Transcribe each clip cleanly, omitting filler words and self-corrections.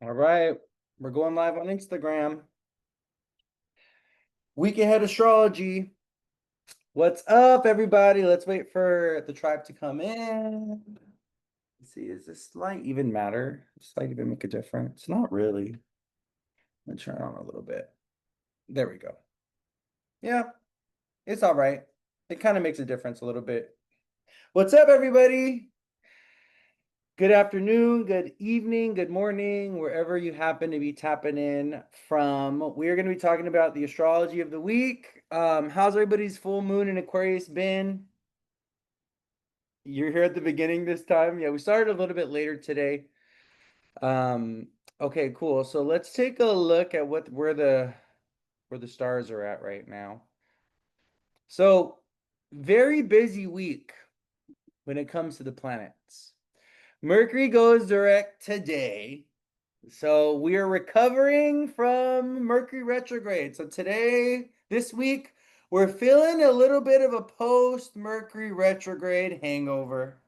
All right, we're going live on Instagram. Week ahead astrology. What's up, everybody? Let's wait for the tribe to come in. Let's see, does this light even matter? Does light even make a difference? Not really. Let me turn it on a little bit. There we go. Yeah, it's all right. It kind of makes a difference a little bit. What's up, everybody? Good afternoon, good evening, good morning, wherever you happen to be tapping in from. We are going to be talking about the astrology of the week. How's everybody's full moon in Aquarius been? You're here at the beginning this time. Yeah, we started a little bit later today. Um, okay, cool. So let's take a look at where the stars are at right now. So, very busy week when it comes to the planets. Mercury goes direct today. So we are recovering from Mercury retrograde. So today, this week, we're feeling a little bit of a post-Mercury retrograde hangover.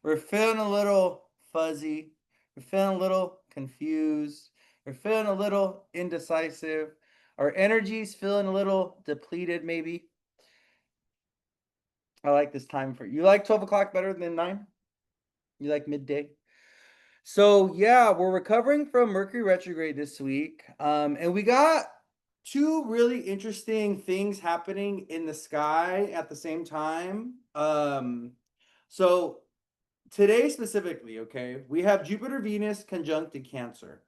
We're feeling a little fuzzy. We're feeling a little confused. We're feeling a little indecisive. Our energy's feeling a little depleted, maybe. I like this time for you. Like 12 o'clock better than 9? You like midday? So yeah, we're recovering from Mercury retrograde this week. And we got two really interesting things happening in the sky at the same time. So today specifically, okay, we have Jupiter Venus conjunct in Cancer.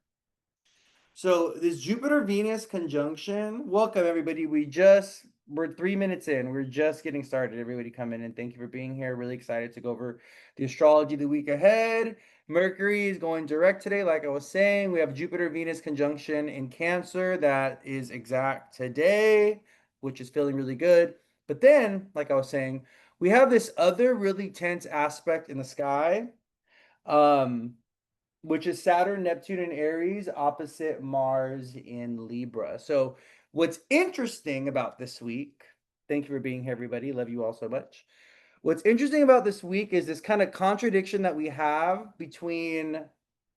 So this Jupiter Venus conjunction, welcome everybody. We're 3 minutes in. We're just getting started. Everybody come in and thank you for being here. Really excited to go over the astrology the week ahead. Mercury is going direct today, like I was saying. We have Jupiter Venus conjunction in Cancer that is exact today, which is feeling really good. But then, like I was saying, we have this other really tense aspect in the sky. Um, which is Saturn, Neptune, and Aries opposite Mars in Libra. So, what's interesting about this week, thank you for being here, everybody. Love you all so much. What's interesting about this week is this kind of contradiction that we have between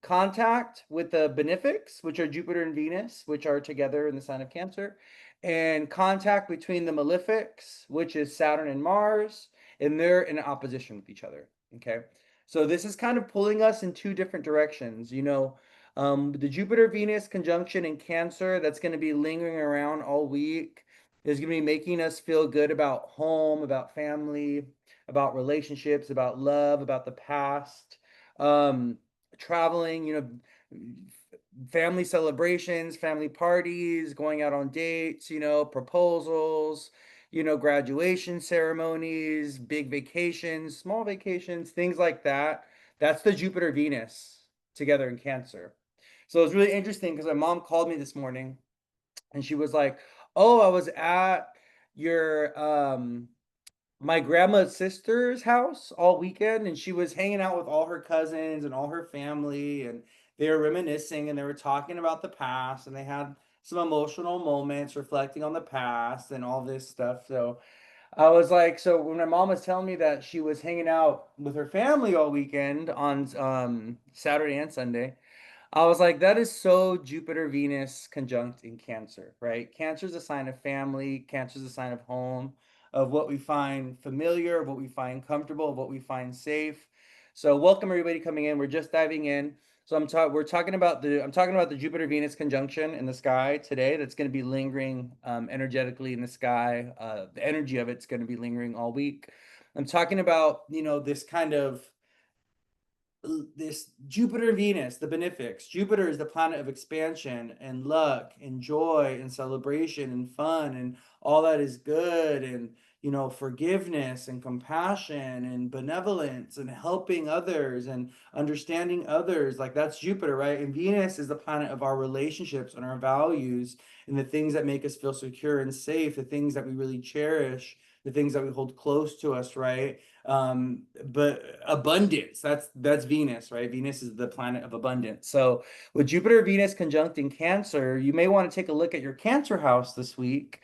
contact with the benefics, which are Jupiter and Venus, which are together in the sign of Cancer, and contact between the malefics, which is Saturn and Mars, and they're in opposition with each other. Okay. So this is kind of pulling us in two different directions. The Jupiter Venus conjunction in Cancer that's going to be lingering around all week is going to be making us feel good about home, about family, about relationships, about love, about the past, um, traveling, family celebrations, family parties, going out on dates, proposals, graduation ceremonies, big vacations, small vacations, things like that. That's the Jupiter Venus together in Cancer. So it's really interesting because my mom called me this morning and she was like, "Oh, I was at your my grandma's sister's house all weekend and she was hanging out with all her cousins and all her family and they were reminiscing and they were talking about the past and they had some emotional moments reflecting on the past and all this stuff." So I was like, so when my mom was telling me that she was hanging out with her family all weekend on Saturday and Sunday, I was like, that is so Jupiter Venus conjunct in Cancer, right? Cancer is a sign of family, Cancer is a sign of home, of what we find familiar, of what we find comfortable, of what we find safe. So welcome everybody coming in. We're just diving in. So I'm talking about the Jupiter Venus conjunction in the sky today that's going to be lingering energetically in the sky. The energy of it's going to be lingering all week. I'm talking about, this kind of this Jupiter Venus, the benefics. Jupiter is the planet of expansion and luck and joy and celebration and fun and all that is good and forgiveness and compassion and benevolence and helping others and understanding others. Like that's Jupiter, right? And Venus is the planet of our relationships and our values and the things that make us feel secure and safe, the things that we really cherish, the things that we hold close to us, right? But abundance, that's Venus, right? Venus is the planet of abundance. So with Jupiter Venus conjunct in Cancer, you may want to take a look at your Cancer house this week,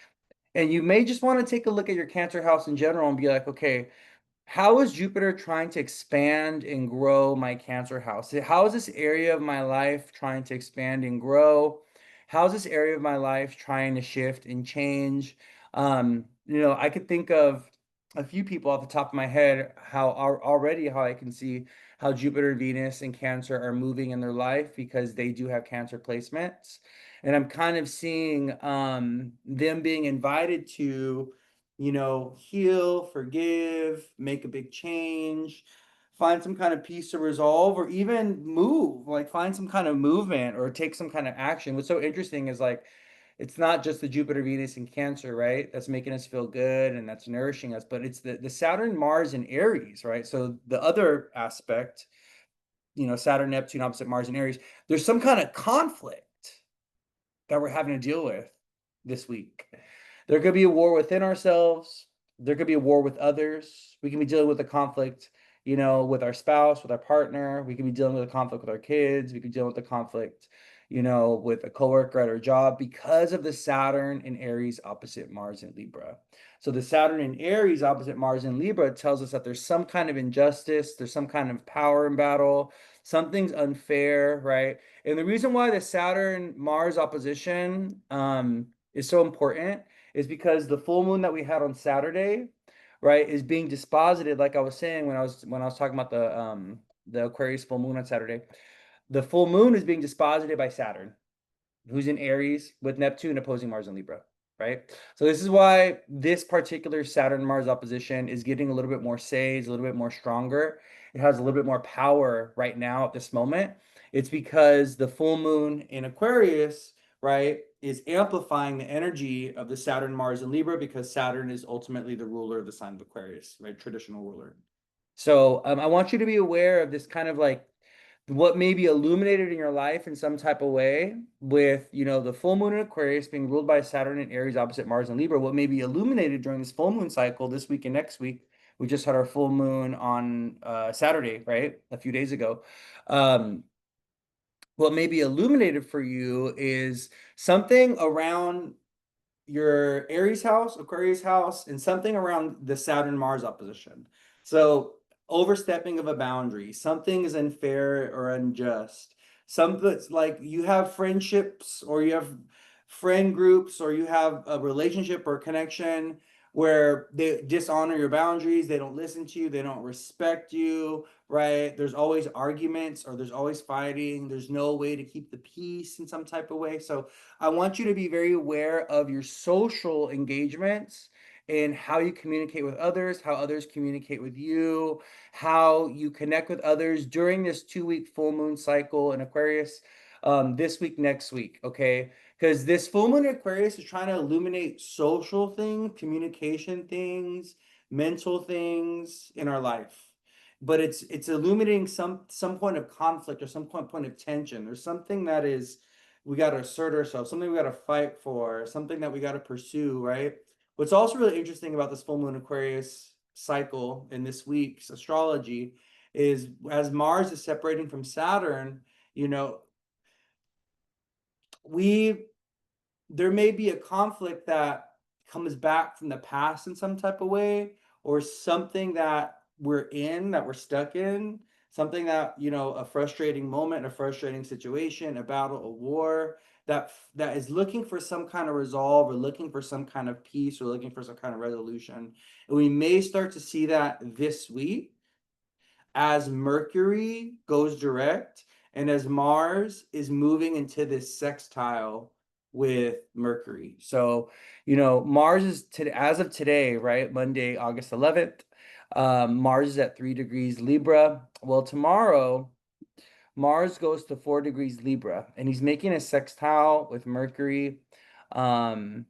and you may just want to take a look at your Cancer house in general and be like, okay, how is Jupiter trying to expand and grow my Cancer house? How is this area of my life trying to expand and grow? How is this area of my life trying to shift and change? I could think of a few people off the top of my head already how I can see how Jupiter, Venus, and Cancer are moving in their life because they do have Cancer placements. And I'm kind of seeing them being invited to heal, forgive, make a big change, find some kind of peace to resolve, or even move, like find some kind of movement or take some kind of action. What's so interesting is like, it's not just the Jupiter, Venus, and Cancer, right? That's making us feel good and that's nourishing us, but it's the Saturn, Mars, and Aries, right? So the other aspect, Saturn, Neptune, opposite Mars and Aries, there's some kind of conflict that we're having to deal with this week. There could be a war within ourselves. There could be a war with others. We can be dealing with a conflict, with our spouse, with our partner. We can be dealing with a conflict with our kids. We could deal with a conflict, with a coworker at our job because of the Saturn in Aries opposite Mars in Libra. So the Saturn in Aries opposite Mars in Libra tells us that there's some kind of injustice, there's some kind of power in battle, something's unfair, right? And the reason why the Saturn Mars opposition is so important is because the full moon that we had on Saturday, right, is being disposited, like I was saying when I was talking about the Aquarius full moon on Saturday. The full moon is being disposited by Saturn, who's in Aries with Neptune opposing Mars and Libra, right? So this is why this particular Saturn Mars opposition is getting a little bit more sage, a little bit more stronger. It has a little bit more power right now at this moment. It's because the full moon in Aquarius, right, is amplifying the energy of the Saturn, Mars, and Libra because Saturn is ultimately the ruler of the sign of Aquarius, right? Traditional ruler. So I want you to be aware of this kind of like what may be illuminated in your life in some type of way with, the full moon in Aquarius being ruled by Saturn and Aries opposite Mars and Libra, what may be illuminated during this full moon cycle this week and next week. We just had our full moon on Saturday, right? A few days ago. What may be illuminated for you is something around your Aries house, Aquarius house, and something around the Saturn Mars opposition. So overstepping of a boundary, something is unfair or unjust. Something's like you have friendships or you have friend groups or you have a relationship or connection where they dishonor your boundaries, they don't listen to you, they don't respect you, right? There's always arguments or there's always fighting. There's no way to keep the peace in some type of way. So I want you to be very aware of your social engagements and how you communicate with others, how others communicate with you, how you connect with others during this 2-week full moon cycle in Aquarius, this week, next week, okay? Because this full moon in Aquarius is trying to illuminate social things, communication things, mental things in our life. But it's illuminating some point of conflict or some point of tension. There's something that is we got to assert ourselves, something we got to fight for, something that we got to pursue, right? What's also really interesting about this full moon Aquarius cycle in this week's astrology is as Mars is separating from Saturn, you know, we there may be a conflict that comes back from the past in some type of way, or something that we're stuck in, something that, a frustrating moment, a frustrating situation, a battle, a war that is looking for some kind of resolve or looking for some kind of peace or looking for some kind of resolution. And we may start to see that this week as Mercury goes direct and as Mars is moving into this sextile with Mercury. So, Mars is as of today, right? Monday, August 11th. Mars is at 3 degrees Libra. Well, tomorrow, Mars goes to 4 degrees Libra and he's making a sextile with Mercury. Um,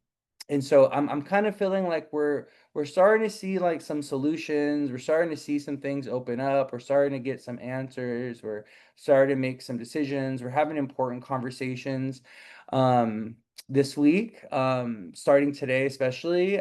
and so I'm kind of feeling like we're starting to see like some solutions. We're starting to see some things open up. We're starting to get some answers. We're starting to make some decisions. We're having important conversations this week, starting today, especially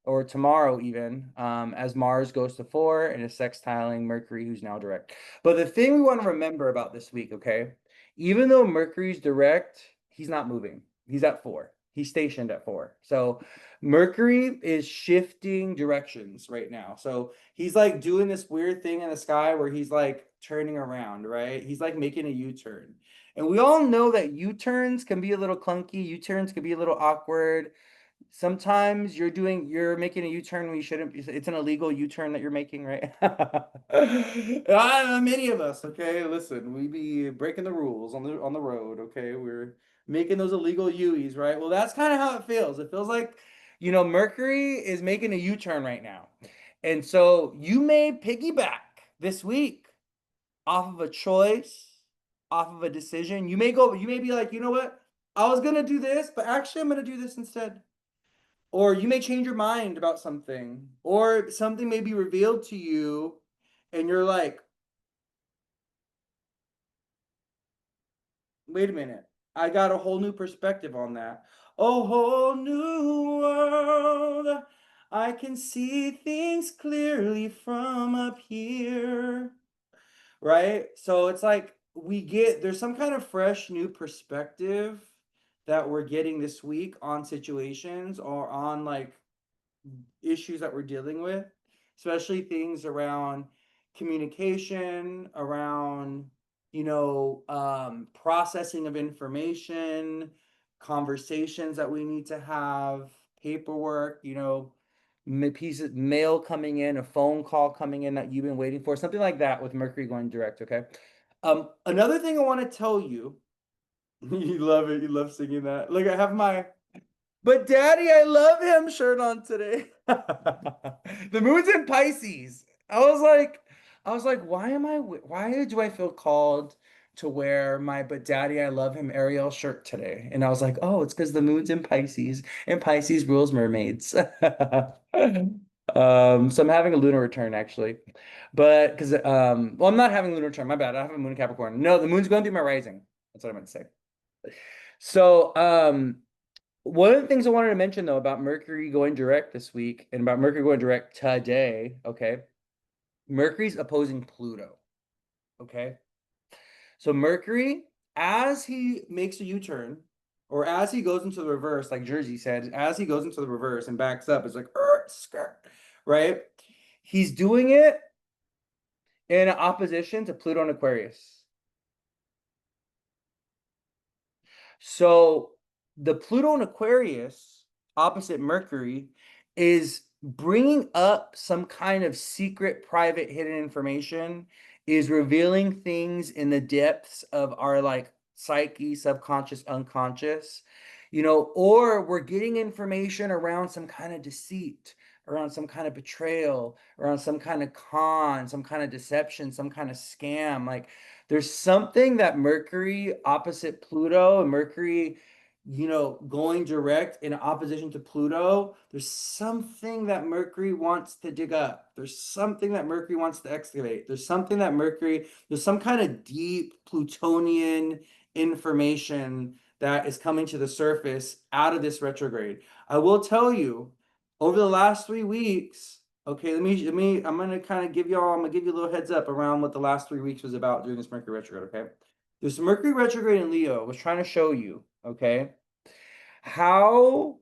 or tomorrow even, as Mars goes to 4 and is sextiling Mercury, who's now direct. But the thing we want to remember about this week, okay, even though Mercury's direct, he's not moving. He's at 4. He's stationed at 4. So Mercury is shifting directions right now. So he's like doing this weird thing in the sky where he's like turning around, right? He's like making a U-turn. And we all know that U-turns can be a little clunky, U-turns can be a little awkward. Sometimes you're making a U-turn when you shouldn't be. It's an illegal U-turn that you're making, right? Many of us, okay? Listen, we be breaking the rules on the road, okay? We're making those illegal U's, right? Well, that's kind of how it feels. It feels like, Mercury is making a U-turn right now. And so you may piggyback this week off of a choice, off of a decision. You may be like, you know what? I was gonna do this, but actually I'm gonna do this instead. Or you may change your mind about something, or something may be revealed to you, and you're like, wait a minute, I got a whole new perspective on that. A whole new world. I can see things clearly from up here. Right? So it's like there's some kind of fresh new perspective that we're getting this week on situations or on like issues that we're dealing with, especially things around communication, around, processing of information, conversations that we need to have, paperwork, pieces, mail coming in, a phone call coming in that you've been waiting for, something like that with Mercury going direct, okay? Another thing I want to tell you, you love it, you love singing that. Look, I have my "But Daddy, I love him" shirt on today. The moon's in Pisces. I was like, why do I feel called to wear my "But Daddy, I love him" Ariel shirt today? And I was like, oh, it's because the moon's in Pisces, and Pisces rules mermaids. So I'm having a lunar return actually, but well, I'm not having a lunar return. My bad. I have a moon in Capricorn. No, the moon's going through my rising. That's what I meant to say. So, one of the things I wanted to mention though about Mercury going direct this week and about Mercury going direct today, okay? Mercury's opposing Pluto, okay? So Mercury, as he makes a U-turn, or as he goes into the reverse, like Jersey said, as he goes into the reverse and backs up, it's like, skirt, right? He's doing it in opposition to Pluto and Aquarius. So the Pluto and Aquarius opposite Mercury is bringing up some kind of secret, private, hidden information, is revealing things in the depths of our like psyche, subconscious, unconscious, or we're getting information around some kind of deceit, around some kind of betrayal, around some kind of con, some kind of deception, some kind of scam. Like there's something that Mercury opposite Pluto and Mercury, going direct in opposition to Pluto, there's something that Mercury wants to dig up. There's something that Mercury wants to excavate. There's some kind of deep Plutonian information that is coming to the surface out of this retrograde. I will tell you, over the last 3 weeks, okay, I'm gonna give you a little heads up around what the last 3 weeks was about during this Mercury retrograde, okay? This Mercury retrograde in Leo was trying to show you, okay, how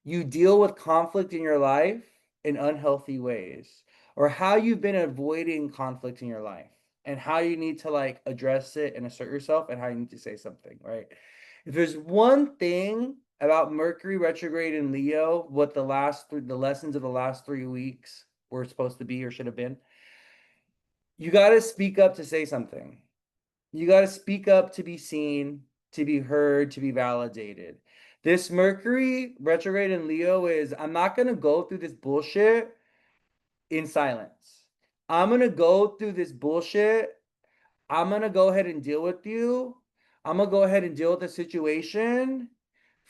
you deal with conflict in your life in unhealthy ways, or how you've been avoiding conflict in your life, and how you need to like address it and assert yourself, and how you need to say something, right? If there's one thing about Mercury retrograde in Leo, what the lessons of the last 3 weeks were supposed to be or should have been, you got to speak up to say something. You got to speak up to be seen, to be heard, to be validated. This Mercury retrograde in Leo is, I'm not going to go through this bullshit in silence. I'm going to go through this bullshit. I'm going to go ahead and deal with you. I'm going to go ahead and deal with the situation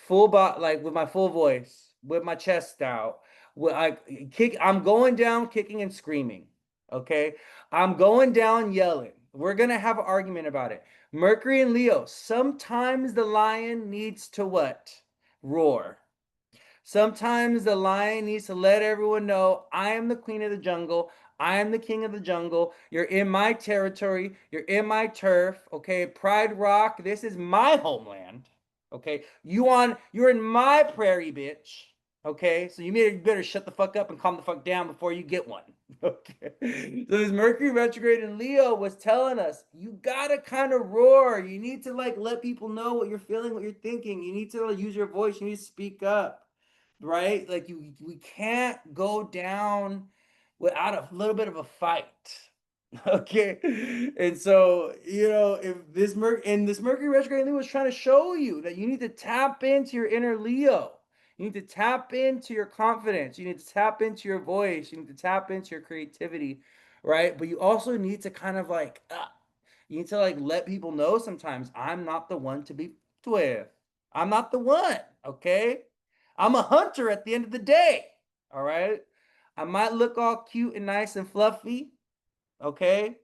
like with my full voice, with my chest out. I'm going down kicking and screaming. Okay? I'm going down yelling. We're going to have an argument about it. Mercury and Leo, sometimes the lion needs to what? Roar. Sometimes the lion needs to let everyone know, I am the queen of the jungle. I am the king of the jungle. You're in my territory. You're in my turf. Okay, Pride Rock, this is my homeland. Okay, you're in my prairie, bitch. Okay, so you better shut the fuck up and calm the fuck down before you get one. Okay, so this Mercury retrograde in Leo was telling us you gotta kind of roar. You need to like let people know what you're feeling, what you're thinking. You need to like, use your voice. You need to speak up, right? Like we can't go down without a little bit of a fight. Okay. And so, if this Mercury retrograde Leo was trying to show you that you need to tap into your inner Leo. You need to tap into your confidence. You need to tap into your voice. You need to tap into your creativity, right? But you also need to kind of like, you need to like let people know sometimes I'm not the one to be with. I'm not the one, okay? I'm a hunter at the end of the day, all right? I might look all cute and nice and fluffy, okay?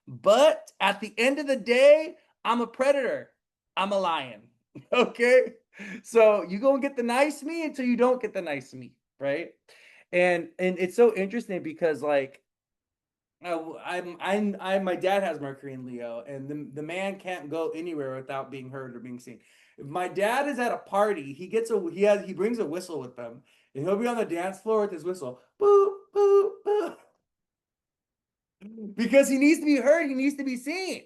But at the end of the day, I'm a predator. I'm a lion, okay? So you gonna get the nice me until you don't get the nice me, right? And it's so interesting because like my dad has Mercury in Leo, and the man can't go anywhere without being heard or being seen. If my dad is at a party, he brings a whistle with him, and he'll be on the dance floor with his whistle, boo boo boo, because he needs to be heard. He needs to be seen.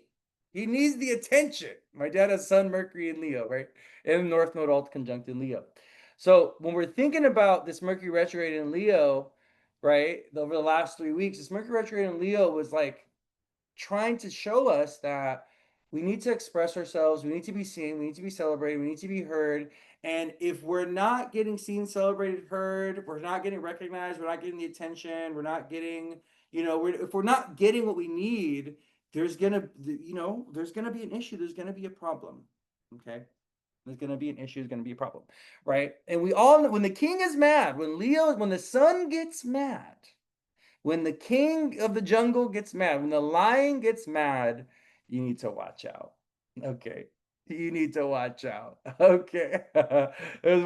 He needs the attention. My dad has Sun, Mercury, and Leo, right? And North Node alt conjunct in Leo. So when we're thinking about this Mercury retrograde in Leo, right, over the last 3 weeks, this Mercury retrograde in Leo was like trying to show us that we need to express ourselves, we need to be seen, we need to be celebrated, we need to be heard. And if we're not getting seen, celebrated, heard, we're not getting recognized, we're not getting the attention, we're not getting, if we're not getting what we need, there's gonna be an issue, there's gonna be a problem. Okay. There's gonna be an issue, there's gonna be a problem, right? And we all know when the king is mad, when the sun gets mad, when the king of the jungle gets mad, when the lion gets mad, you need to watch out. Okay. You need to watch out. Okay. There's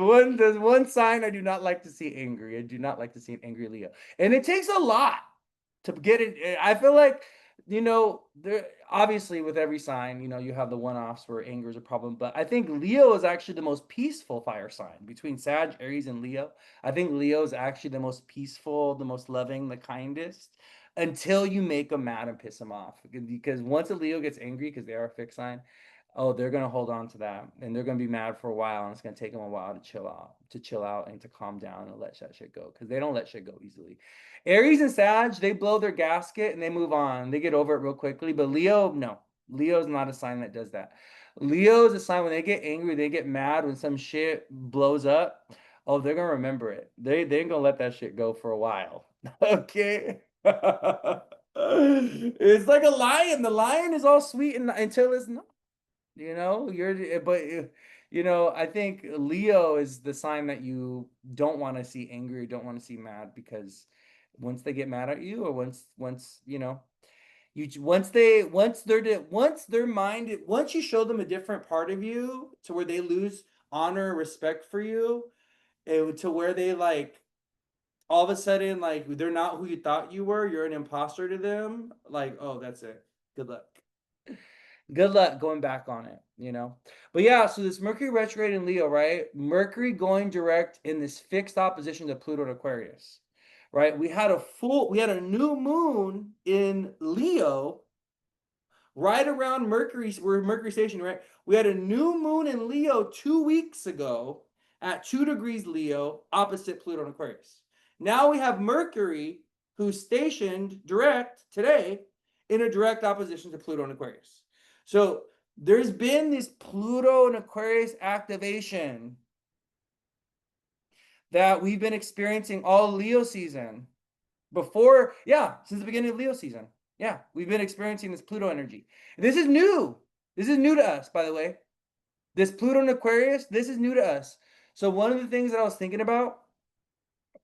one sign I do not like to see angry. I do not like to see an angry Leo. And it takes a lot to get it. I feel like, there obviously with every sign, you have the one-offs where anger is a problem. But I think Leo is actually the most peaceful fire sign between Sag, Aries, and Leo. I think Leo is actually the most peaceful, the most loving, the kindest, until you make them mad and piss them off. Because once a Leo gets angry, because they are a fixed sign, oh, they're gonna hold on to that, and they're gonna be mad for a while, and it's gonna take them a while to chill out, and to calm down and let that shit go, because they don't let shit go easily. Aries and Sag, they blow their gasket and they move on. They get over it real quickly. But Leo, no. Leo's not a sign that does that. Leo is a sign when they get angry, they get mad when some shit blows up. Oh, they're gonna remember it. They ain't gonna let that shit go for a while. Okay. It's like a lion. The lion is all sweet until it's not. I think Leo is the sign that you don't want to see angry, don't want to see mad, because once they get mad at you, or once once you show them a different part of you to where they lose honor, respect for you, to where they like all of a sudden like they're not who you thought you were, you're an imposter to them, like, oh, that's it, good luck. Good luck going back on it. But yeah, so this Mercury retrograde in Leo, right? Mercury going direct in this fixed opposition to Pluto and Aquarius, right? We had a new moon in Leo right around we're Mercury station, right? We had a new moon in Leo 2 weeks ago at 2 degrees Leo, opposite Pluto and Aquarius. Now we have Mercury, who's stationed direct today in a direct opposition to Pluto and Aquarius. So there's been this Pluto and Aquarius activation that we've been experiencing all Leo season. Since the beginning of Leo season. Yeah, we've been experiencing this Pluto energy. This is new. This is new to us, by the way. This Pluto and Aquarius, this is new to us. So one of the things that I was thinking about,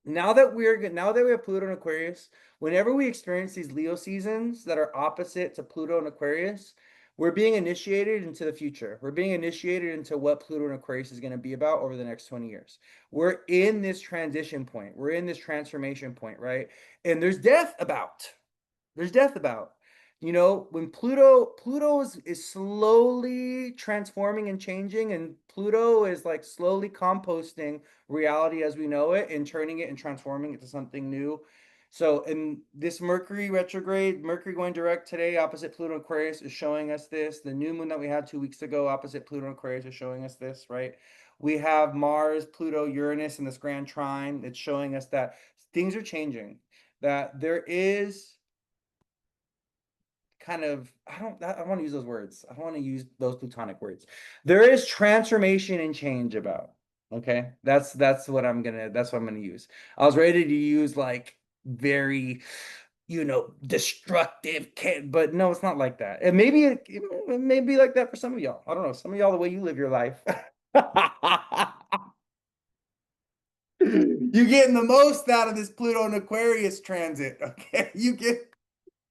now that we have Pluto and Aquarius, whenever we experience these Leo seasons that are opposite to Pluto and Aquarius, we're being initiated into the future. We're being initiated into what Pluto and Aquarius is going to be about over the next 20 years. We're in this transition point. We're in this transformation point, right? And there's death about. You know, when Pluto is slowly transforming and changing, and Pluto is like slowly composting reality as we know it and turning it and transforming it to something new. So in this Mercury retrograde, Mercury going direct today, opposite Pluto Aquarius is showing us this. The new moon that we had 2 weeks ago, opposite Pluto Aquarius is showing us this, right? We have Mars, Pluto, Uranus in this grand trine. It's showing us that things are changing, that there is kind of I want to use those words. I don't want to use those plutonic words. There is transformation and change about. Okay? That's what I'm gonna use. I was ready to use like very, destructive but no, it's not like that. And maybe it may be like that for some of y'all. I don't know. Some of y'all, the way you live your life. You getting the most out of this Pluto and Aquarius transit, okay? You get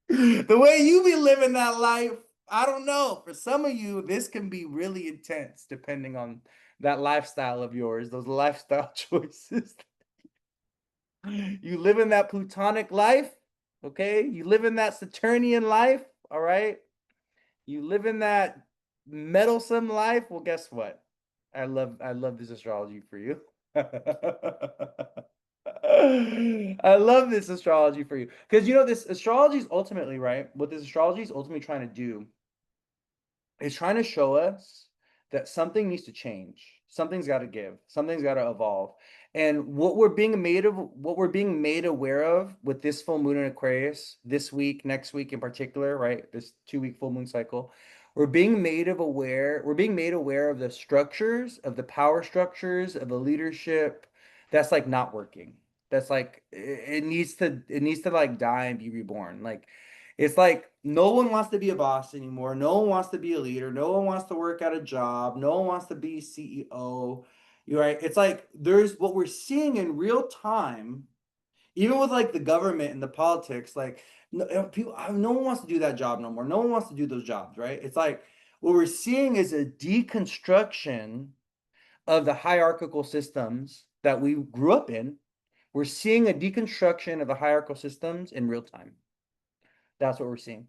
the way you be living that life. I don't know. For some of you, this can be really intense depending on that lifestyle of yours, those lifestyle choices. You live in that plutonic life, okay? You live in that Saturnian life, all right? You live in that meddlesome life. Well, guess what? I love this astrology for you. I love this astrology for you. Because this astrology is ultimately, right? What this astrology is ultimately trying to do is trying to show us that something needs to change. Something's got to give. Something's got to evolve. And what we're being made aware of with this full moon in Aquarius this week, next week in particular, right? This 2 week full moon cycle, we're being made aware of the structures, of the power structures, of the leadership that's like not working. That's like it needs to like die and be reborn. Like it's like no one wants to be a boss anymore. No one wants to be a leader. No one wants to work at a job. No one wants to be CEO. You're right. It's like there's what we're seeing in real time, even with like the government and the politics. Like no one wants to do that job no more. No one wants to do those jobs, right? It's like what we're seeing is a deconstruction of the hierarchical systems that we grew up in. We're seeing a deconstruction of the hierarchical systems in real time. That's what we're seeing.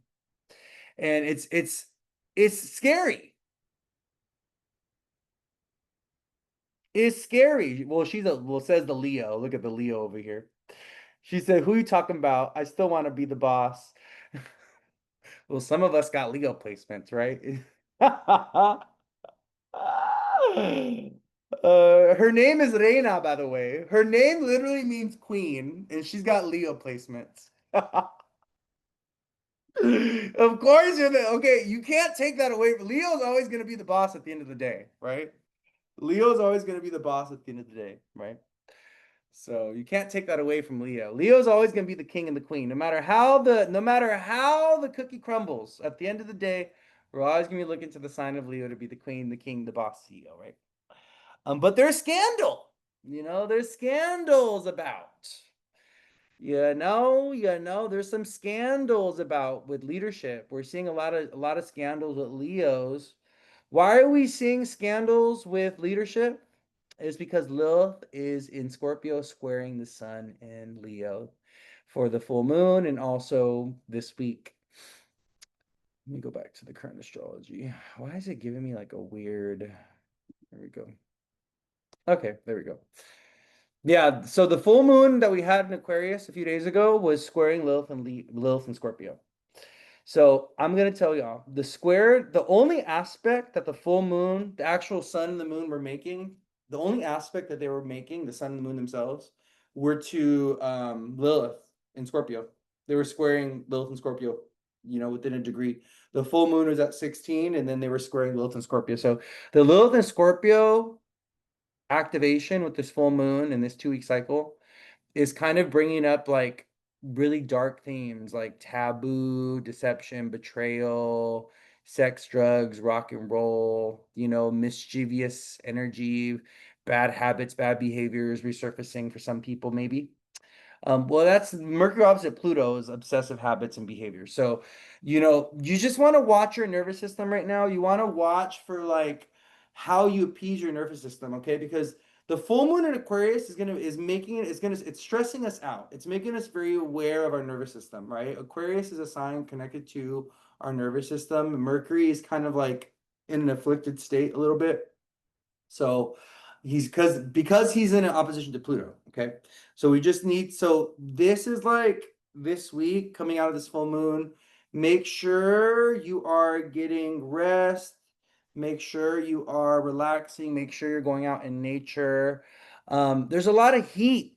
And it's scary. It's scary. Well, says the Leo. Look at the Leo over here. She said, "Who you talking about? I still want to be the boss." Well, some of us got Leo placements, right? Her name is Reina, by the way. Her name literally means queen, and she's got Leo placements. Of course, okay. You can't take that away. Leo's always going to be the boss at the end of the day, right? Leo's always going to be the boss at the end of the day, right? So you can't take that away from Leo. Leo's always going to be the king and the queen, no matter how the cookie crumbles. At the end of the day, we're always going to be looking to the sign of Leo to be the queen, the king, the boss, CEO, right? But there's scandal. There's scandals about. There's some scandals about with leadership. We're seeing a lot of scandals with Leos. Why are we seeing scandals with leadership? It's because Lilith is in Scorpio squaring the sun in Leo for the full moon and also this week. Let me go back to the current astrology. Why is it giving me like a weird? There we go. Okay, there we go. Yeah, so the full moon that we had in Aquarius a few days ago was squaring Lilith and Scorpio. So I'm gonna tell y'all the only aspect that the full moon, the actual sun and the moon were making, the only aspect that they were making, the sun and the moon themselves, were to Lilith and Scorpio. They were squaring Lilith and Scorpio, within a degree. The full moon was at 16, and then they were squaring Lilith and Scorpio. So the Lilith and Scorpio activation with this full moon and this 2 week cycle is kind of bringing up like really dark themes like taboo, deception, betrayal, sex, drugs, rock and roll, mischievous energy, bad habits, bad behaviors resurfacing for some people, maybe. Well, that's Mercury opposite Pluto is obsessive habits and behaviors. So, you just want to watch your nervous system right now. You want to watch for like how you appease your nervous system, okay? Because The full moon in Aquarius it's stressing us out. It's making us very aware of our nervous system, right? Aquarius is a sign connected to our nervous system. Mercury is kind of like in an afflicted state a little bit. So he's because he's in an opposition to Pluto. Okay. So we just need, so this is like this week coming out of this full moon. Make sure you are getting rest. Make sure you are relaxing. Make sure you're going out in nature. There's a lot of heat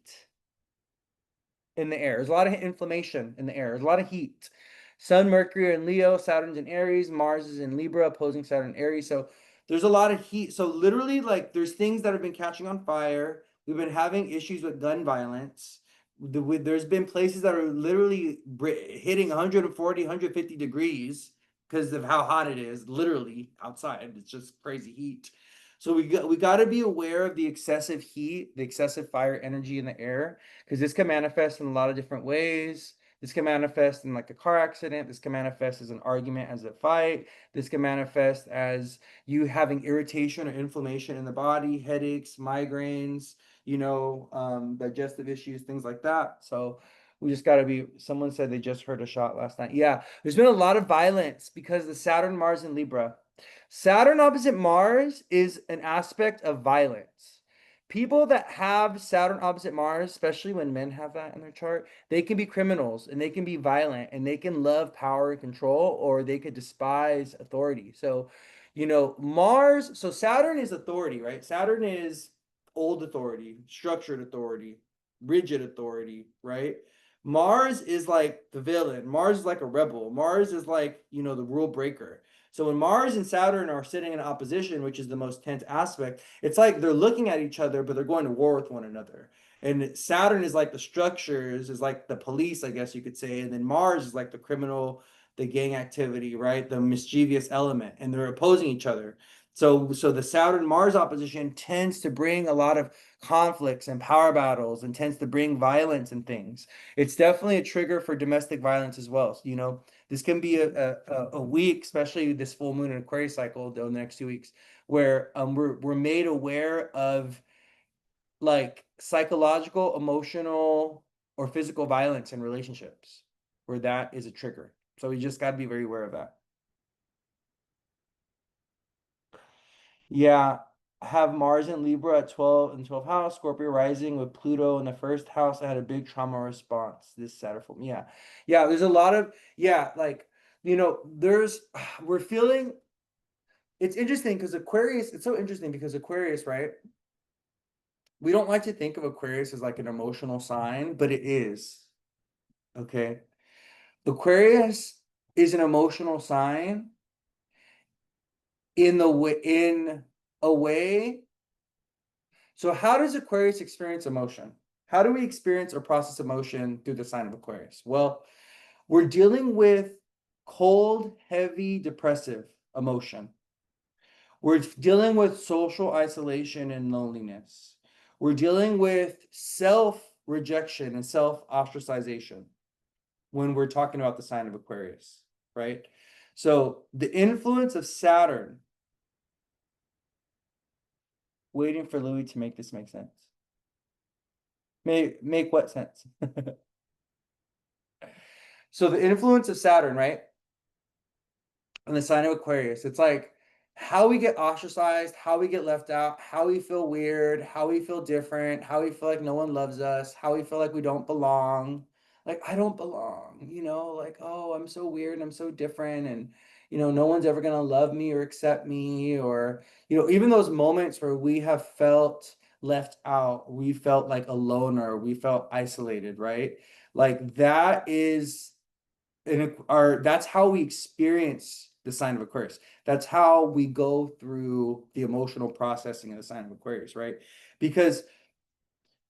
in the air. There's a lot of inflammation in the air. There's a lot of heat. Sun, Mercury in Leo, Saturn's in Aries, Mars is in Libra, opposing Saturn Aries. So there's a lot of heat. So literally, like, there's things that have been catching on fire. We've been having issues with gun violence. There's been places that are literally hitting 140, 150 degrees because of how hot it is, literally outside. It's just crazy heat. So we got to be aware of the excessive heat, the excessive fire energy in the air, because this can manifest in a lot of different ways. This can manifest in like a car accident. This can manifest as an argument, as a fight. This can manifest as you having irritation or inflammation in the body, headaches, migraines, digestive issues, things like that. So we just got to be, someone said they just heard a shot last night. Yeah, there's been a lot of violence because the Saturn, Mars, and Libra. Saturn opposite Mars is an aspect of violence. People that have Saturn opposite Mars, especially when men have that in their chart, they can be criminals and they can be violent and they can love power and control, or they could despise authority. So, Mars, so Saturn is authority, right? Saturn is old authority, structured authority, rigid authority, right? Mars is like the villain. Mars is like a rebel. Mars is like, the rule breaker. So when Mars and Saturn are sitting in opposition, which is the most tense aspect, it's like they're looking at each other, but they're going to war with one another. And Saturn is like the structures, is like the police, I guess you could say. And then Mars is like the criminal, the gang activity, right? The mischievous element. And they're opposing each other. So the Saturn Mars opposition tends to bring a lot of conflicts and power battles and tends to bring violence and things. It's definitely a trigger for domestic violence as well. This can be a week, especially this full moon and Aquarius cycle the next 2 weeks, where we're made aware of like psychological, emotional, or physical violence in relationships, where that is a trigger. So we just got to be very aware of that. Yeah, I have Mars and Libra at 12 in 12th house, Scorpio rising with Pluto in the first house. I had a big trauma response this Saturday. Yeah. Yeah, there's a lot of, yeah, like, there's, we're feeling, it's interesting because Aquarius, it's so interesting because Aquarius, right? We don't like to think of Aquarius as like an emotional sign, but it is. Okay. Aquarius is an emotional sign in a way. So how does Aquarius experience emotion? How do we experience or process emotion through the sign of Aquarius? Well, we're dealing with cold, heavy, depressive emotion. We're dealing with social isolation and loneliness. We're dealing with self-rejection and self-ostracization when we're talking about the sign of Aquarius, right? So the influence of Saturn, waiting for Louie to make this make sense. Make what sense? So the influence of Saturn, right? And the sign of Aquarius, it's like how we get ostracized, how we get left out, how we feel weird, how we feel different, how we feel like no one loves us, how we feel like we don't belong. Like, I don't belong, like, oh, I'm so weird and I'm so different. And, no one's ever going to love me or accept me. Or, even those moments where we have felt left out, we felt like a loner, we felt isolated, right? Like that is that's how we experience the sign of Aquarius. That's how we go through the emotional processing of the sign of Aquarius, right? Because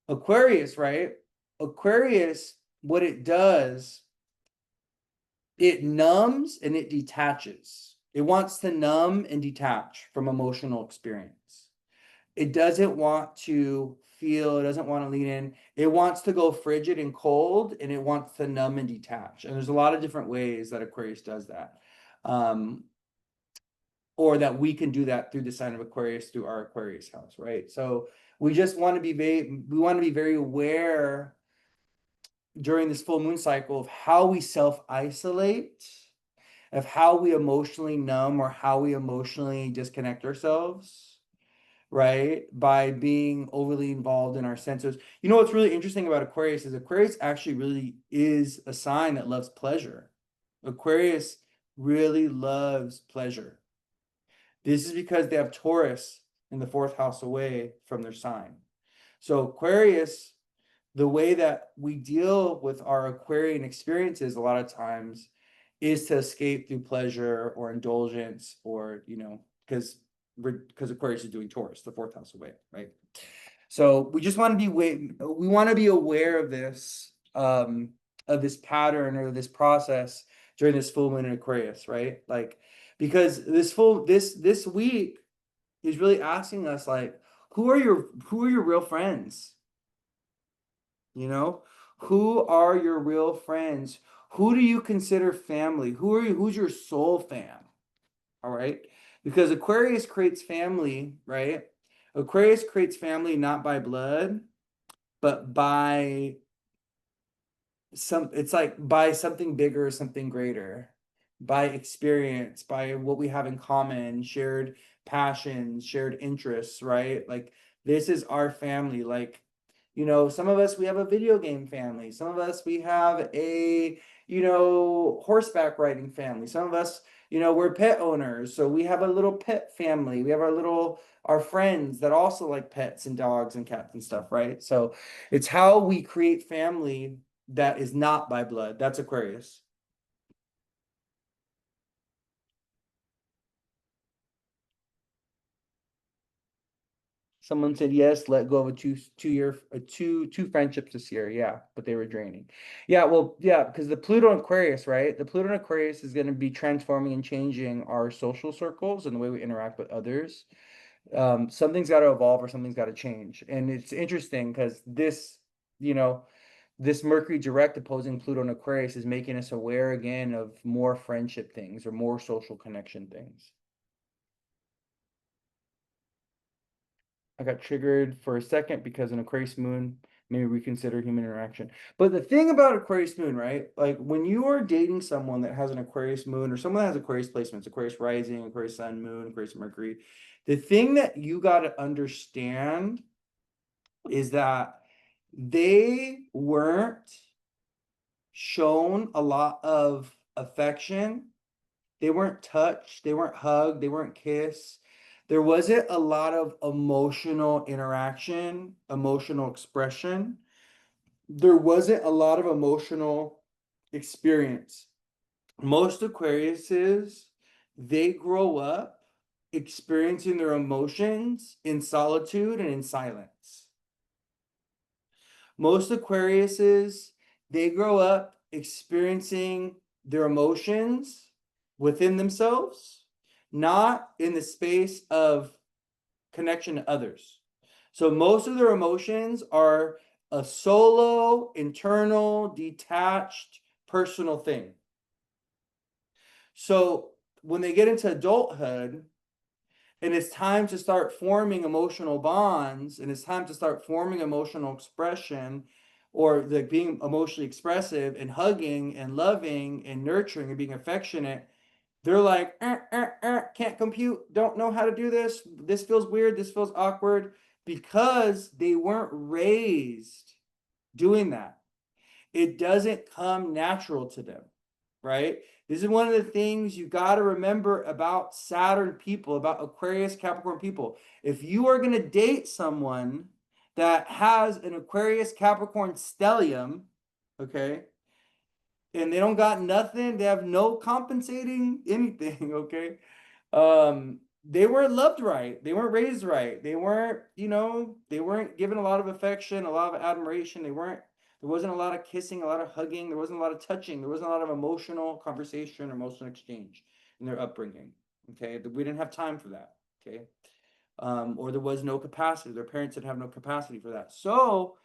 Aquarius, right? Aquarius, what it does, it numbs and it detaches. It wants to numb and detach from emotional experience. It doesn't want to feel, it doesn't want to lean in. It wants to go frigid and cold, and it wants to numb and detach. And there's a lot of different ways that Aquarius does that. Or that we can do that through the sign of Aquarius, through our Aquarius house, right? So we just want to be very aware during this full moon cycle of how we self-isolate, of how we emotionally numb or how we emotionally disconnect ourselves, right? By being overly involved in our senses. You know what's really interesting about Aquarius is Aquarius actually really is a sign that loves pleasure. Aquarius really loves pleasure. This is because they have Taurus in the fourth house away from their sign. So Aquarius, the way that we deal with our Aquarian experiences a lot of times is to escape through pleasure or indulgence, or, because Aquarius is doing Taurus, the fourth house away, right? So we just want to we want to be aware of this pattern or this process during this full moon in Aquarius, right? Like, because this week is really asking us, like, who are your real friends? Who are your real friends? Who do you consider family? Who's your soul fam? All right. Because Aquarius creates family, right? Aquarius creates family not by blood, but by it's like by something bigger, something greater, by experience, by what we have in common, shared passions, shared interests, right? Like, this is our family. Like, some of us, we have a video game family. Some of us, we have a, horseback riding family. Some of us, we're pet owners. So we have a little pet family. We have our friends that also like pets and dogs and cats and stuff, right? So it's how we create family that is not by blood. That's Aquarius. Someone said yes, let go of a two friendships this year. Yeah, but they were draining. Yeah, well, yeah, because the Pluto in Aquarius, right? The Pluto in Aquarius is going to be transforming and changing our social circles and the way we interact with others. Something's got to evolve or something's got to change. And it's interesting because you know, this Mercury direct opposing Pluto in Aquarius is making us aware again of more friendship things or more social connection things. I got triggered for a second because an Aquarius moon made me reconsider human interaction. But the thing about Aquarius moon, right? Like, when you are dating someone that has an Aquarius moon or someone that has Aquarius placements, Aquarius rising, Aquarius sun, moon, Aquarius Mercury, the thing that you got to understand is that they weren't shown a lot of affection. They weren't touched, they weren't hugged, they weren't kissed. There wasn't a lot of emotional interaction, emotional expression. There wasn't a lot of emotional experience. Most Aquariuses, they grow up experiencing their emotions in solitude and in silence. Most Aquariuses, they grow up experiencing their emotions within themselves, not in the space of connection to others. So most of their emotions are a solo, internal, detached, personal thing. So when they get into adulthood, and it's time to start forming emotional bonds, and it's time to start forming emotional expression, or like being emotionally expressive and hugging and loving and nurturing and being affectionate, they're like, can't compute, don't know how to do this. This feels weird. This feels awkward, because they weren't raised doing that. It doesn't come natural to them, right? This is one of the things you got to remember about Saturn people, about Aquarius, Capricorn people. If you are going to date someone that has an Aquarius, Capricorn stellium, okay, and they don't got nothing, they have no compensating anything, okay? They weren't loved right. They weren't raised right. They weren't, they weren't given a lot of affection, a lot of admiration. There wasn't a lot of kissing, a lot of hugging. There wasn't a lot of touching. There wasn't a lot of emotional conversation or emotional exchange in their upbringing. Okay. We didn't have time for that. Okay. Or there was no capacity. Their parents didn't have no capacity for that. So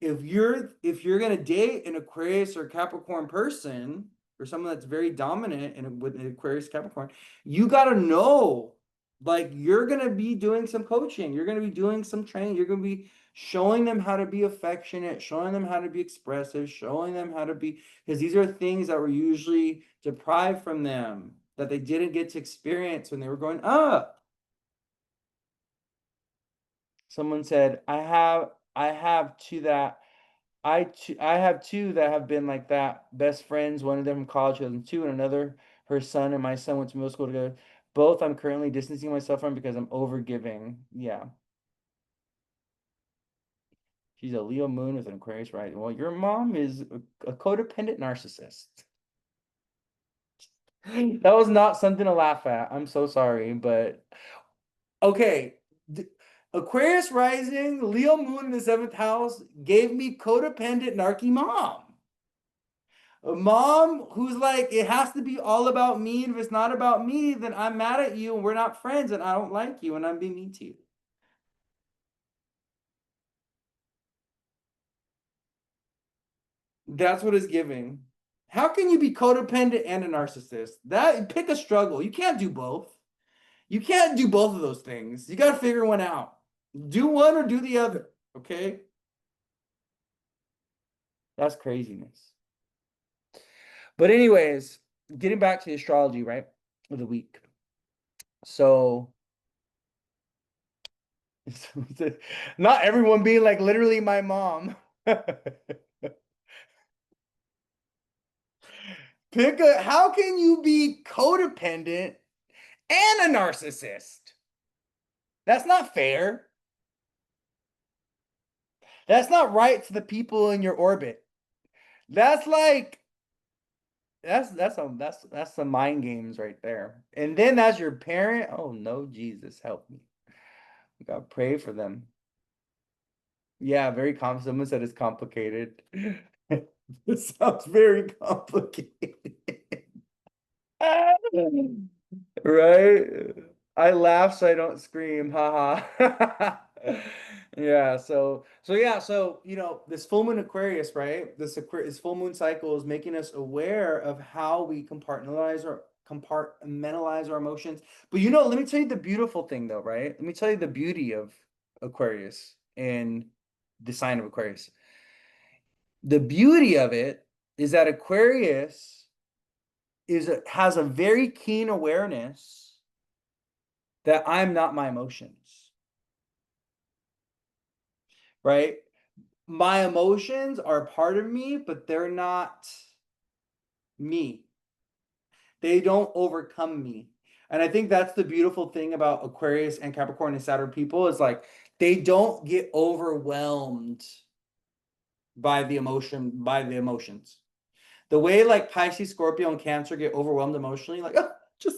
if you're gonna date an Aquarius or Capricorn person, or someone that's very dominant with an Aquarius Capricorn, you gotta know Like you're gonna be doing some coaching, you're gonna be doing some training, you're gonna be showing them how to be affectionate, showing them how to be expressive, showing them how to be, because these are things that were usually deprived from them that they didn't get to experience when they were growing up. Someone said, I have two that I have two that have been like that, best friends, one of them from college 2002, and another, her son and my son went to middle school together. Both I'm currently distancing myself from because I'm over giving. Yeah. She's a Leo moon with an Aquarius rising. Well, your mom is a codependent narcissist. That was not something to laugh at. I'm so sorry, but okay. Aquarius rising, Leo moon in the seventh house gave me codependent narky mom. A mom who's like, it has to be all about me. And if it's not about me, then I'm mad at you and we're not friends and I don't like you and I'm being mean to you. That's what it's giving. How can you be codependent and a narcissist? That pick a struggle. You can't do both. You can't do both of those things. You got to figure one out. Do one or do the other. Okay? That's craziness. But anyways, getting back to the astrology, right? Of the week. So not everyone being like literally my mom. How can you be codependent and a narcissist? That's not fair. That's not right to the people in your orbit. That's like that's some mind games right there. And then as your parent, oh no, Jesus, help me. We gotta pray for them. Yeah, very Someone said it's complicated. It sounds very complicated. Right? I laugh so I don't scream. Haha. Yeah, so this full moon Aquarius, right? This full moon cycle is making us aware of how we compartmentalize our emotions. But let me tell you the beautiful thing though, right? Let me tell you the beauty of Aquarius and the sign of Aquarius. The beauty of it is that Aquarius has a very keen awareness that I'm not my emotions, right? My emotions are part of me, but they're not me. They don't overcome me. And I think that's the beautiful thing about Aquarius and Capricorn and Saturn people is like they don't get overwhelmed by the emotions. The way like Pisces, Scorpio, and Cancer get overwhelmed emotionally, like just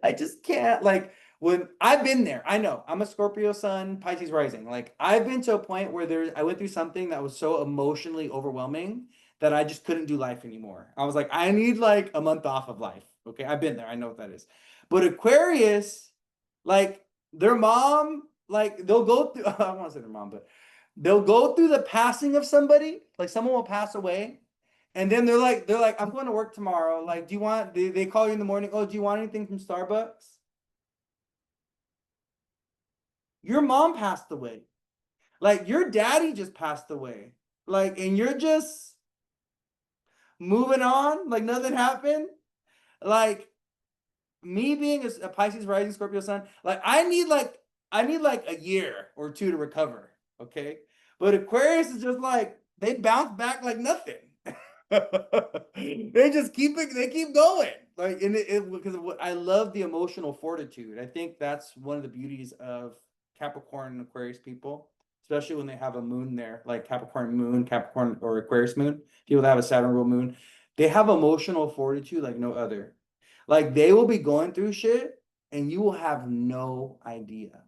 I just can't. Like when I've been there, I know I'm a Scorpio sun, Pisces rising. Like I've been to a point where I went through something that was so emotionally overwhelming that I just couldn't do life anymore. I was like, I need like a month off of life. Okay, I've been there. I know what that is. But Aquarius, like their mom, like they'll go through. I don't want to say their mom, but they'll go through the passing of somebody. Like someone will pass away and then they're like, I'm going to work tomorrow. Like, do you want, they call you in the morning. Oh, do you want anything from Starbucks? Your mom passed away. Like, your daddy just passed away. Like, and you're just moving on. Like, nothing happened. Like, me being a Pisces rising Scorpio sun, like, I need like a year or two to recover. Okay. But Aquarius is just like, they bounce back like nothing. They just they keep going. Like because I love the emotional fortitude. I think that's one of the beauties of Capricorn and Aquarius people, especially when they have a moon there, like Capricorn moon, Capricorn or Aquarius moon. People that have a Saturn ruled moon, they have emotional fortitude like no other. Like they will be going through shit and you will have no idea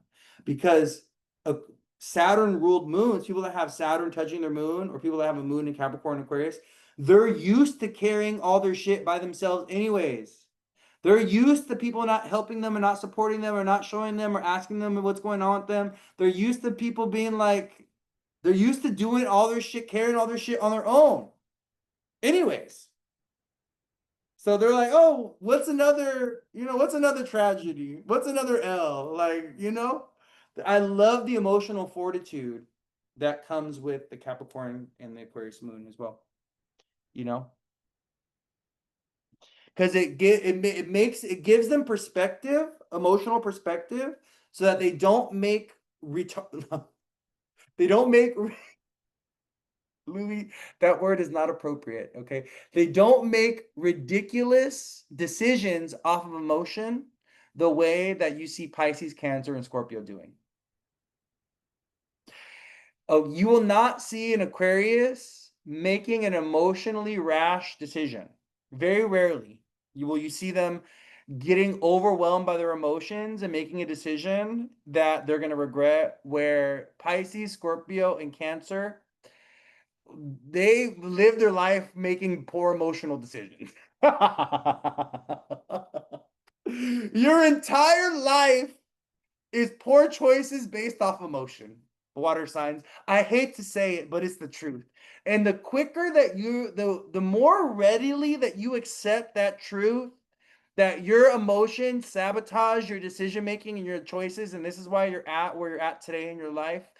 because a Saturn ruled moons, people that have Saturn touching their moon or people that have a moon in Capricorn and Aquarius, they're used to carrying all their shit by themselves anyways. They're used to people not helping them and not supporting them or not showing them or asking them what's going on with them. They're used to people being like, they're used to doing all their shit, carrying all their shit on their own. Anyways, So they're like, oh, what's another tragedy? What's another L? I love the emotional fortitude that comes with the Capricorn and the Aquarius moon as well, you know, because it gives them perspective, emotional perspective, so that they don't make they don't make Louis, that word is not appropriate. Okay. They don't make ridiculous decisions off of emotion the way that you see Pisces, Cancer, and Scorpio doing. Oh, you will not see an Aquarius making an emotionally rash decision. Very rarely. You see them getting overwhelmed by their emotions and making a decision that they're going to regret, where Pisces, Scorpio, and Cancer, they live their life making poor emotional decisions. Your entire life is poor choices based off emotion. Water signs. I hate to say it, but it's the truth. And the quicker that the more readily that you accept that truth, that your emotions sabotage your decision making and your choices, and this is why you're at where you're at today in your life,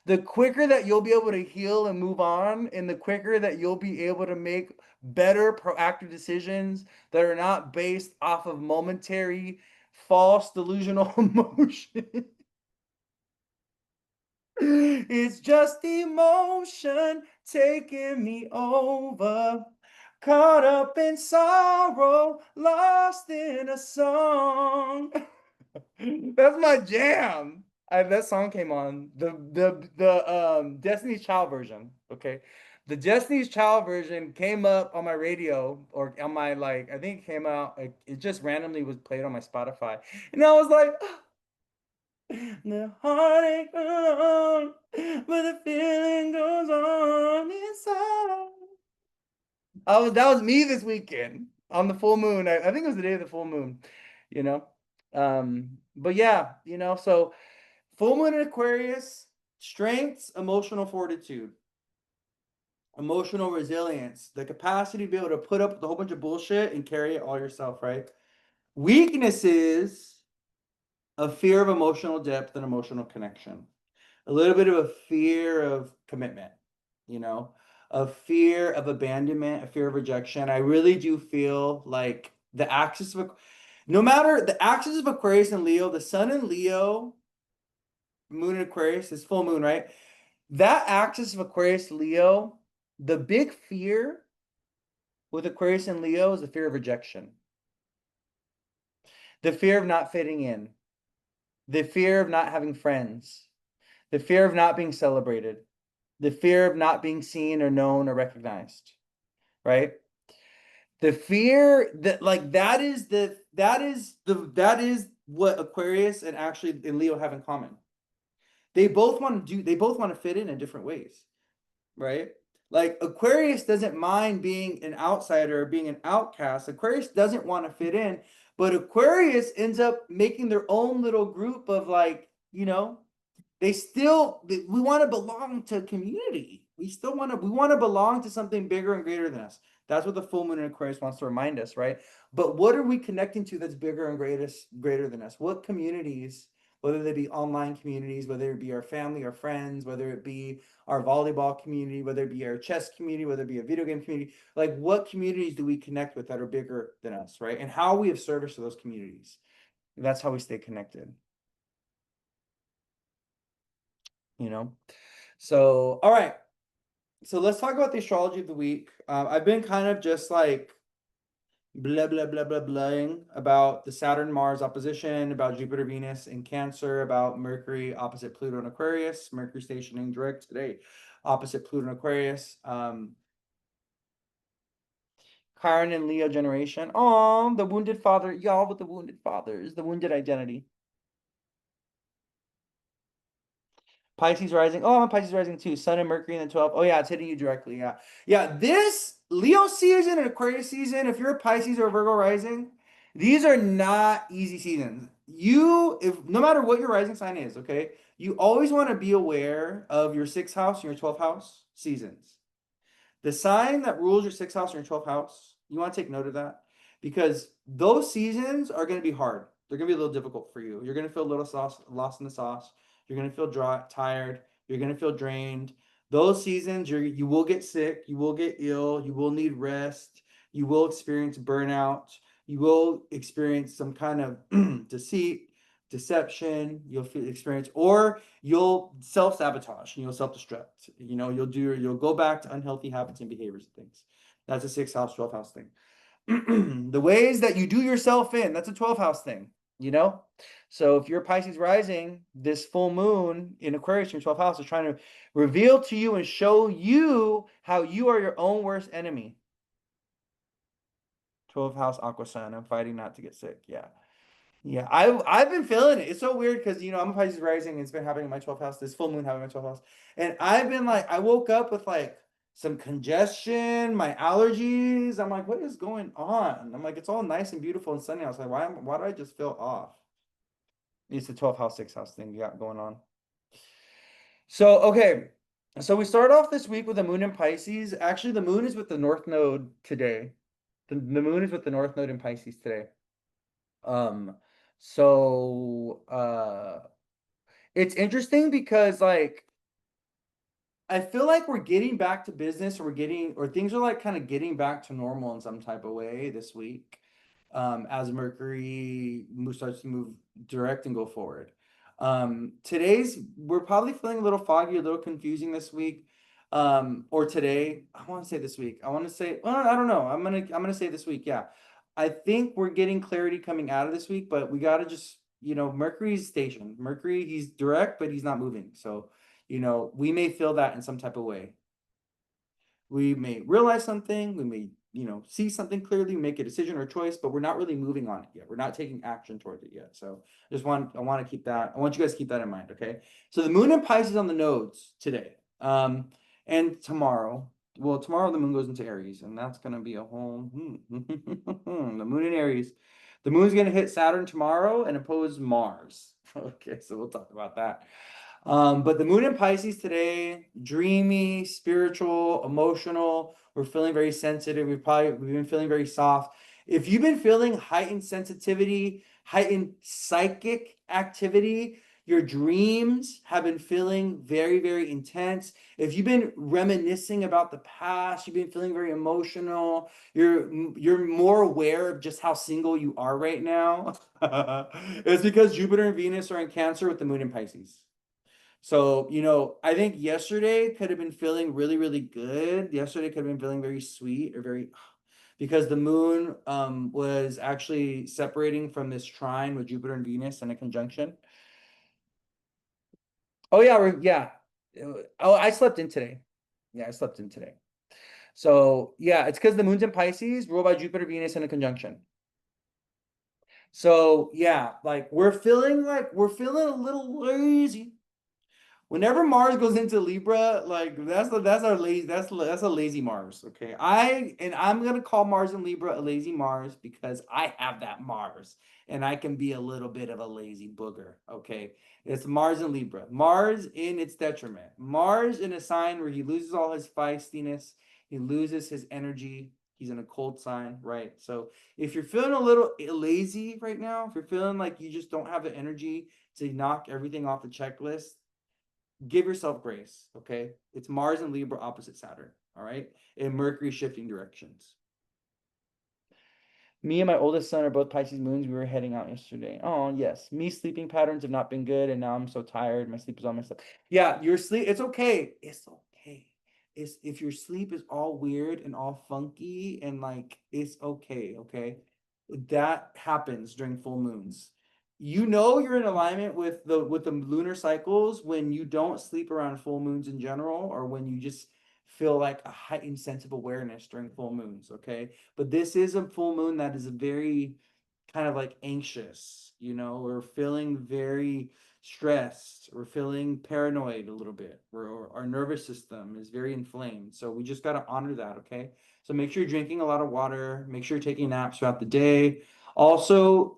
the quicker that you'll be able to heal and move on, and the quicker that you'll be able to make better proactive decisions that are not based off of momentary false delusional emotion. It's just emotion taking me over. Caught up in sorrow, lost in a song. That's my jam. That song came on the Destiny's Child version. Okay, the Destiny's Child version came up on my radio, or on my, like, I think it came out. Like, it just randomly was played on my Spotify, and I was like, the heartache goes on, but the feeling goes on inside. That was me this weekend on the full moon. I think it was the day of the full moon, you know. But yeah, so full moon in Aquarius, strengths, emotional fortitude, emotional resilience, the capacity to be able to put up with a whole bunch of bullshit and carry it all yourself, right? Weaknesses, a fear of emotional depth and emotional connection, a little bit of a fear of commitment, you know, a fear of abandonment, a fear of rejection. I really do feel like no matter the axis of Aquarius and Leo, the sun in Leo, moon in Aquarius is full moon, right? That axis of Aquarius, Leo, the big fear with Aquarius and Leo is the fear of rejection, the fear of not fitting in, the fear of not having friends, the fear of not being celebrated, the fear of not being seen or known or recognized, right? The fear that, like, that is what Aquarius and actually and Leo have in common. They both want to fit in different ways, right? Like, Aquarius doesn't mind being an outsider or being an outcast. Aquarius doesn't want to fit in, but Aquarius ends up making their own little group of, like, we want to belong to a community. We want to belong to something bigger and greater than us. That's what the full moon in Aquarius wants to remind us, right? But what are we connecting to that's bigger and greater than us? What communities, whether they be online communities, whether it be our family, our friends, whether it be our volleyball community, whether it be our chess community, whether it be a video game community, like, what communities do we connect with that are bigger than us, right? And how we have service to those communities. That's how we stay connected, you know? So, all right. So let's talk about the astrology of the week. I've been kind of just like blah blah blah blah blahing about the Saturn Mars opposition, about Jupiter Venus in Cancer, about Mercury opposite Pluto in Aquarius, Mercury stationing direct today opposite Pluto in Aquarius. Chiron and Leo generation. Oh, the wounded father, y'all with the wounded fathers, the wounded identity. Pisces rising. Oh, I'm a Pisces rising too. Sun and Mercury in the 12th. Oh, yeah, it's hitting you directly. Yeah. Yeah, this Leo season and Aquarius season, if you're a Pisces or a Virgo rising, these are not easy seasons. If no matter what your rising sign is, okay, you always want to be aware of your sixth house and your 12th house seasons. The sign that rules your sixth house and your 12th house, you want to take note of that. because those seasons are going to be hard. They're going to be a little difficult for you. You're going to feel a little lost in the sauce. You're going to feel dry, tired. You're going to feel drained. Those seasons, you will get sick. You will get ill. You will need rest. You will experience burnout. You will experience some kind of deceit, deception. You'll experience, or you'll self-sabotage and you'll self-destruct. You'll go back to unhealthy habits and behaviors and things. That's a 6th house, 12th house thing. The ways that you do yourself in, that's a 12th house thing, So if you're Pisces rising, this full moon in Aquarius, your 12th house is trying to reveal to you and show you how you are your own worst enemy. 12th house Aqua Sun. I'm fighting not to get sick. Yeah. Yeah, I've been feeling it. It's so weird because I'm a Pisces rising and it's been happening in my 12th house, this full moon happening in my 12th house. And I've been like, I woke up with like some congestion, my allergies. I'm like, what is going on? I'm like, it's all nice and beautiful and sunny. I was like, why do I just feel off? It's the 12th house, 6th house thing you got going on. So, okay. So we start off this week with the moon in Pisces. Actually, the moon is with the North Node today. The moon is with the North Node in Pisces today. So it's interesting because like I feel like we're getting back to business, or things are like kind of getting back to normal in some type of way this week. As Mercury starts to move direct and go forward. We're probably feeling a little foggy, a little confusing this week. Or today. I want to say this week. I want to say, well, I don't know. I'm gonna say this week. Yeah. I think we're getting clarity coming out of this week, but we gotta just, Mercury's stationed. Mercury, he's direct, but he's not moving. So, we may feel that in some type of way. We may realize something, we may, see something clearly, make a decision or choice, but we're not really moving on it yet. We're not taking action towards it yet. So I want to keep that. I want you guys to keep that in mind. Okay. So the moon in Pisces on the nodes today. And tomorrow. Well, tomorrow the moon goes into Aries, and that's gonna be a whole the moon in Aries. The moon's gonna hit Saturn tomorrow and oppose Mars. Okay, so we'll talk about that. But the moon in Pisces today, dreamy, spiritual, emotional. We're feeling very sensitive. We've been feeling very soft. If you've been feeling heightened sensitivity, heightened psychic activity, your dreams have been feeling very, very intense. If you've been reminiscing about the past, you've been feeling very emotional. You're more aware of just how single you are right now. It's because Jupiter and Venus are in Cancer with the moon in Pisces. So, I think yesterday could have been feeling really, really good. Yesterday could have been feeling very sweet or because the moon was actually separating from this trine with Jupiter and Venus in a conjunction. Oh yeah, yeah. Oh, I slept in today. Yeah, I slept in today. So yeah, it's because the moon's in Pisces, ruled by Jupiter, Venus in a conjunction. So yeah, like we're feeling a little lazy. Whenever Mars goes into Libra, like that's a lazy Mars. Okay. I'm gonna call Mars in Libra a lazy Mars because I have that Mars and I can be a little bit of a lazy booger. Okay. It's Mars in Libra. Mars in its detriment. Mars in a sign where he loses all his feistiness, he loses his energy. He's in a cold sign, right? So if you're feeling a little lazy right now, if you're feeling like you just don't have the energy to knock everything off the checklist, give yourself grace. Okay. It's Mars and Libra opposite Saturn. All right. And Mercury shifting directions. Me and my oldest son are both Pisces moons. We were heading out yesterday. Oh, yes. Me sleeping patterns have not been good. And now I'm so tired. My sleep is all messed up. Yeah. Your sleep. It's okay. It's okay. It's if your sleep is all weird and all funky and like, it's okay. Okay. That happens during full moons. You're in alignment with the lunar cycles when you don't sleep around full moons in general, or when you just feel like a heightened sense of awareness during full moons. Okay. But this is a full moon that is a very kind of like anxious, we're feeling very stressed, we're feeling paranoid a little bit, our nervous system is very inflamed. So we just got to honor that. Okay. So make sure you're drinking a lot of water, make sure you're taking naps throughout the day. Also,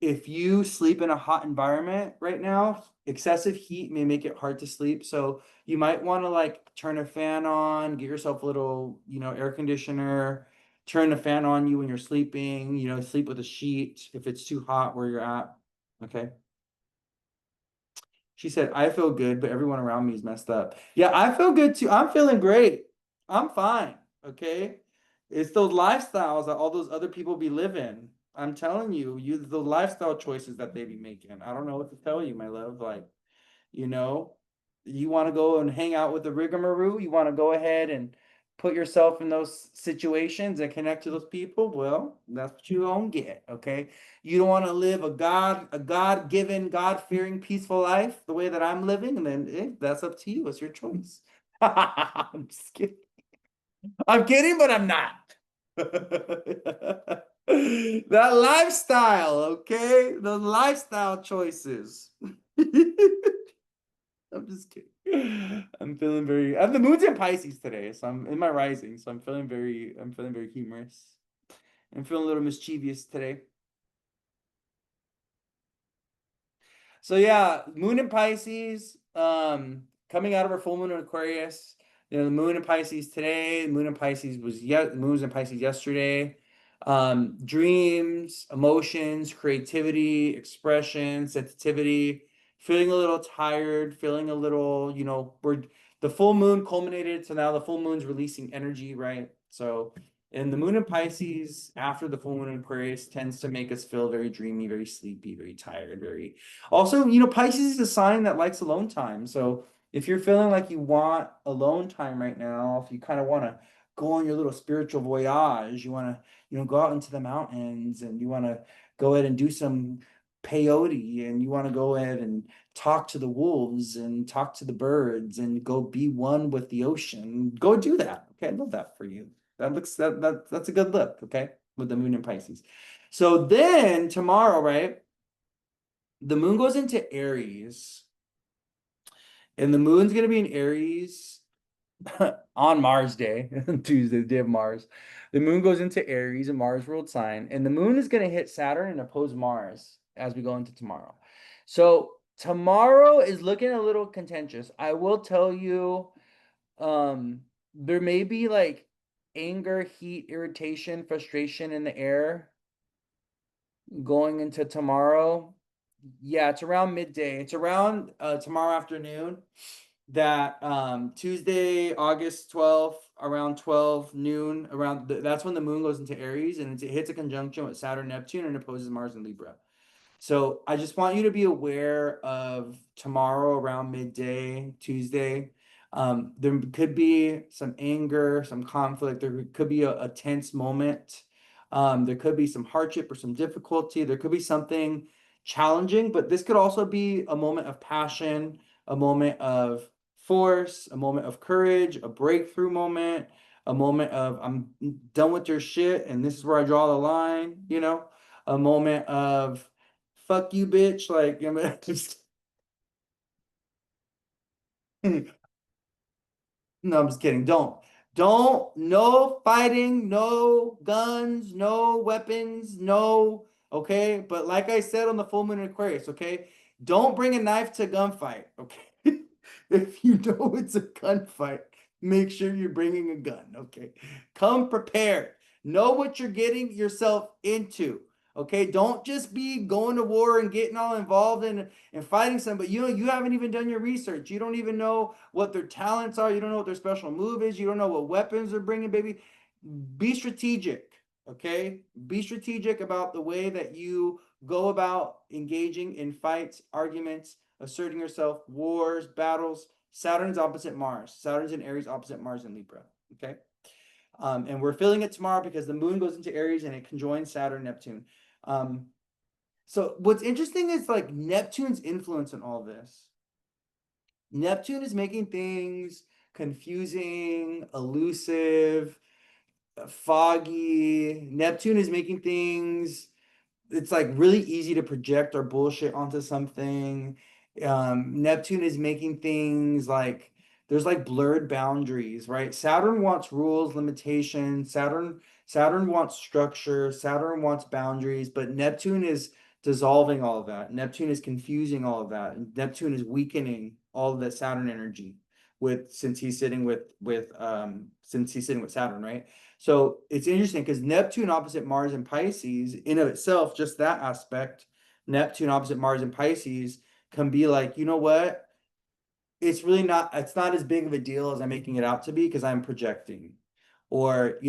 if you sleep in a hot environment right now, excessive heat may make it hard to sleep. So you might want to like turn a fan on, get yourself a little, air conditioner, turn the fan on you when you're sleeping, you know, sleep with a sheet if it's too hot where you're at. Okay. She said, I feel good, but everyone around me is messed up. Yeah, I feel good too. I'm feeling great. I'm fine. Okay. It's those lifestyles that all those other people be living. I'm telling you, the lifestyle choices that they be making. I don't know what to tell you, my love. Like, you know, you want to go and hang out with the rigmarole, you want to go ahead and put yourself in those situations and connect to those people, well, that's what you gonna get. Okay, you don't want to live a god-given, god-fearing, peaceful life the way that I'm living, and then that's up to you. It's your choice. I'm just kidding. I'm kidding, but I'm not. That lifestyle, okay, the lifestyle choices. I'm just kidding. I'm feeling very. The moon's in Pisces today, so I'm in my rising. So I'm feeling very. I'm feeling very humorous. I'm feeling a little mischievous today. So yeah, moon in Pisces. Coming out of our full moon in Aquarius. You know, the moon in Pisces today. The moon in Pisces was the moon was in Pisces yesterday. Dreams, emotions, creativity, expression, sensitivity. Feeling a little tired. Feeling a little. You know, the full moon culminated, so now the full moon's releasing energy, right? So. And the moon in Pisces after the full moon in Aquarius tends to make us feel very dreamy, very sleepy, very tired, very also, you know, Pisces is a sign that likes alone time. So if you're feeling like you want alone time right now, if you kind of want to go on your little spiritual voyage, you want to, you know, go out into the mountains and you want to go ahead and do some peyote and you want to go ahead and talk to the wolves and talk to the birds and go be one with the ocean, go do that. Okay, I love that for you. That's a good look, okay, with the moon in Pisces. So then tomorrow, right? The moon goes into Aries, and the moon's going to be in Aries on Mars Day, Tuesday, the day of Mars. The moon goes into Aries, a Mars world sign, and the moon is going to hit Saturn and oppose Mars as we go into tomorrow. So tomorrow is looking a little contentious. I will tell you, there may be like anger, heat, irritation, frustration in the air going into tomorrow. Yeah, it's around midday. It's around tomorrow afternoon that Tuesday, August 12th, around 12 noon, that's when the moon goes into Aries and it hits a conjunction with Saturn, Neptune, and opposes Mars and Libra. So I just want you to be aware of tomorrow around midday, Tuesday. There could be some anger, some conflict. There could be a tense moment. There could be some hardship or some difficulty. There could be something challenging, but this could also be a moment of passion, a moment of force, a moment of courage, a breakthrough moment, a moment of I'm done with your shit and this is where I draw the line, you know, a moment of fuck you, bitch. Like, I mean, just no, I'm just kidding. Don't, no fighting, no guns, no weapons, no, okay? But like I said on the full moon in Aquarius, okay? Don't bring a knife to a gunfight, okay? If you know it's a gunfight, make sure you're bringing a gun, okay? Come prepared. Know what you're getting yourself into. Okay, don't just be going to war and getting all involved in fighting somebody. You know, you haven't even done your research. You don't even know what their talents are. You don't know what their special move is. You don't know what weapons they're bringing, baby. Be strategic, okay? Be strategic about the way that you go about engaging in fights, arguments, asserting yourself, wars, battles. Saturn's opposite Mars. Saturn's in Aries, opposite Mars in Libra, okay? And we're feeling it tomorrow because the moon goes into Aries and it conjoins Saturn, Neptune. Um, so what's interesting is like Neptune's influence in all this. Neptune is making things confusing, elusive, foggy. Neptune is making things, it's like really easy to project our bullshit onto something. Neptune is making things like there's like blurred boundaries, right? Saturn wants rules, limitations. Saturn wants structure. Saturn wants boundaries, but Neptune is dissolving all of that. Neptune is confusing all of that. And Neptune is weakening all of that Saturn energy. since he's sitting with Saturn, right? So it's interesting because Neptune opposite Mars in Pisces, in of itself, just that aspect, Neptune opposite Mars in Pisces can be like, you know what? It's not as big of a deal as I'm making it out to be because I'm projecting. Or,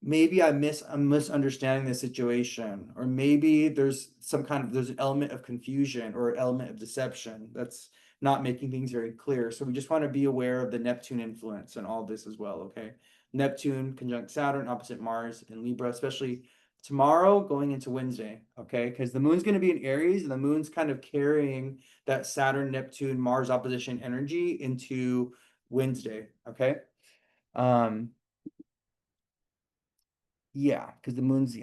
maybe I'm misunderstanding the situation, or maybe there's an element of confusion or element of deception that's not making things very clear. So we just want to be aware of the Neptune influence and all this as well, okay? Neptune conjunct Saturn opposite Mars in Libra, especially tomorrow going into Wednesday, okay? Because the moon's going to be in Aries and the moon's kind of carrying that Saturn, Neptune, Mars opposition energy into Wednesday, okay? Um, yeah, because the moon's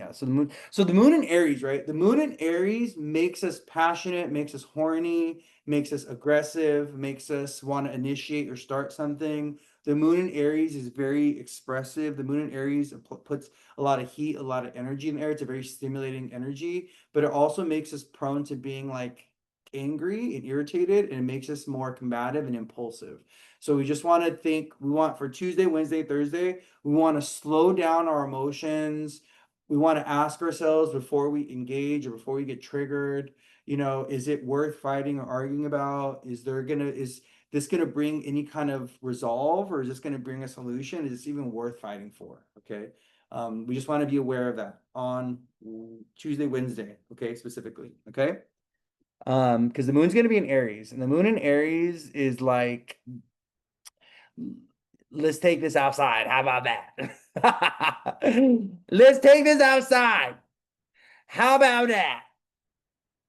so the moon in Aries, right? The moon in Aries makes us passionate, makes us horny, makes us aggressive, makes us want to initiate or start something. The moon in Aries is very expressive. The moon in Aries puts a lot of heat, a lot of energy in the air. It's a very stimulating energy, but it also makes us prone to being like angry and irritated, and it makes us more combative and impulsive. So we want for Tuesday, Wednesday, Thursday, we want to slow down our emotions. We want to ask ourselves before we engage or before we get triggered, is it worth fighting or arguing about? Is this gonna bring any kind of resolve, or is this gonna bring a solution? Is this even worth fighting for? Okay. We just want to be aware of that on Tuesday, Wednesday, okay, specifically. Okay. Because the moon's gonna be in Aries, and the moon in Aries is like, let's take this outside. How about that? Let's take this outside. How about that?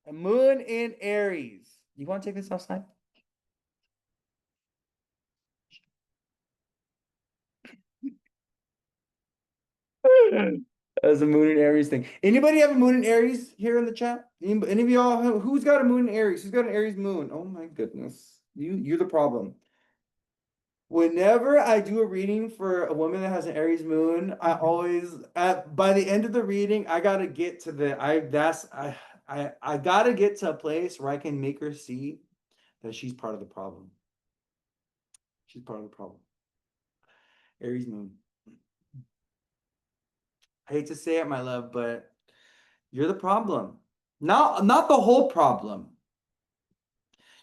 A moon in Aries. You want to take this outside? That's a moon in Aries thing. Anybody have a moon in Aries here in the chat? Any of y'all? Who's got a moon in Aries? Who's got an Aries moon? Oh my goodness. You're the problem. Whenever I do a reading for a woman that has an Aries moon, I always by the end of the reading, I gotta get to I gotta get to a place where I can make her see that she's part of the problem. She's part of the problem. Aries moon. I hate to say it, my love, but you're the problem. Not the whole problem.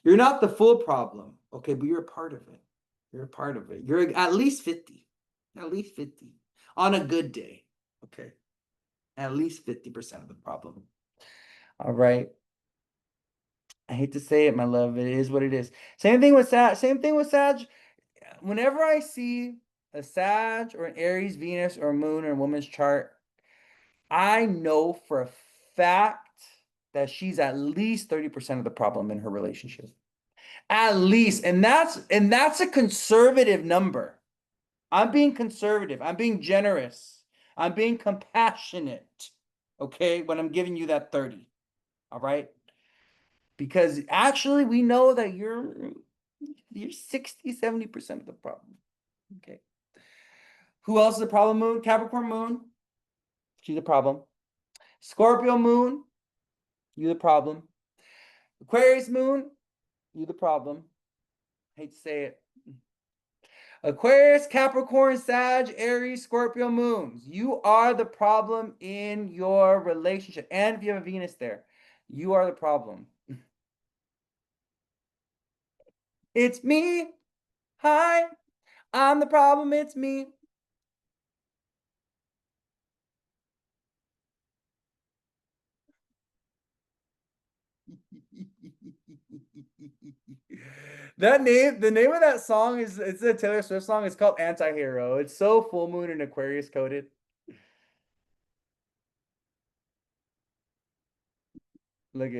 You're not the full problem. Okay, but you're a part of it. You're a part of it. You're at least 50. At least 50. On a good day. Okay. At least 50% of the problem. All right. I hate to say it, my love. It is what it is. Same thing with Sag. Whenever I see a Sag or an Aries, Venus, or a moon or a woman's chart, I know for a fact that she's at least 30% of the problem in her relationship. At least. And that's a conservative number. I'm being conservative. I'm being generous. I'm being compassionate. Okay, when I'm giving you that 30. All right? Because actually we know that you're 60, 70% of the problem. Okay. Who else is a problem moon? Capricorn moon. She's a problem. Scorpio moon. You the problem. Aquarius moon. You the problem. Hate to say it. Aquarius, Capricorn, Sag, Aries, Scorpio moons. You are the problem in your relationship. And if you have a Venus there, you are the problem. It's me. Hi. I'm the problem. It's me. The name of that song it's a Taylor Swift song. It's called Anti-Hero. It's so full moon and Aquarius coded. Look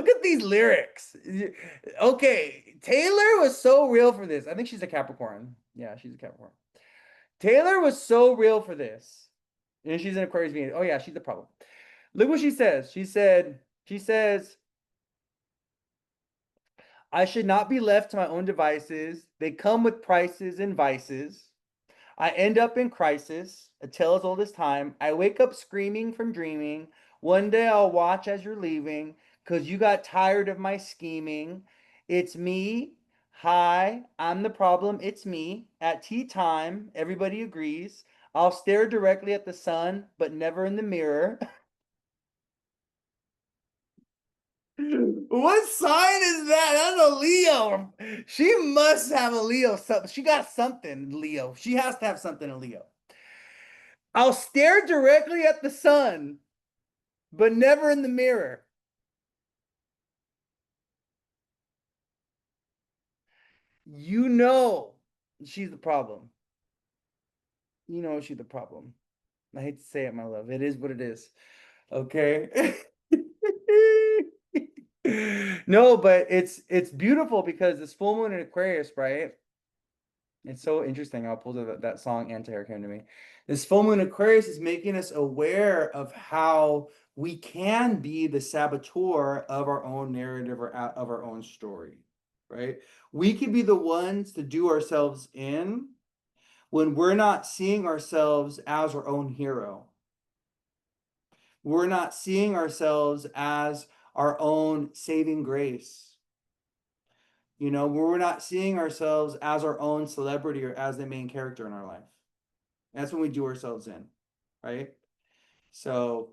at these lyrics. Okay, Taylor was so real for this. I think she's a Capricorn. Yeah, she's a Capricorn. Taylor was so real for this. And she's an Aquarius Venus. Oh yeah, she's the problem. Look what she says. She says, I should not be left to my own devices. They come with prices and vices. I end up in crisis, a tale as old as time. I wake up screaming from dreaming. One day I'll watch as you're leaving because you got tired of my scheming. It's me. Hi, I'm the problem. It's me. At tea time, everybody agrees. I'll stare directly at the sun, but never in the mirror. What sign is that? That's a Leo. She must have a Leo. She got something, Leo. She has to have something in Leo. I'll stare directly at the sun, but never in the mirror. You know she's the problem. You know she's the problem. I hate to say it, my love. It is what it is. Okay. No, but it's beautiful because this full moon in Aquarius, right? It's so interesting. I'll pull that song Anti-Air came to me. This full moon Aquarius is making us aware of how we can be the saboteur of our own narrative or of our own story, right? We could be the ones to do ourselves in when we're not seeing ourselves as our own hero. We're not seeing ourselves as our own saving grace. You know, we're not seeing ourselves as our own celebrity or as the main character in our life. That's when we do ourselves in, right? So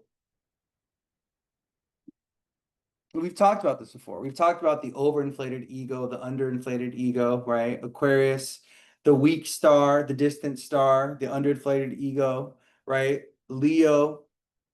we've talked about this before. We've talked about the overinflated ego, the underinflated ego, right? Aquarius, the weak star, the distant star, the underinflated ego, right? Leo,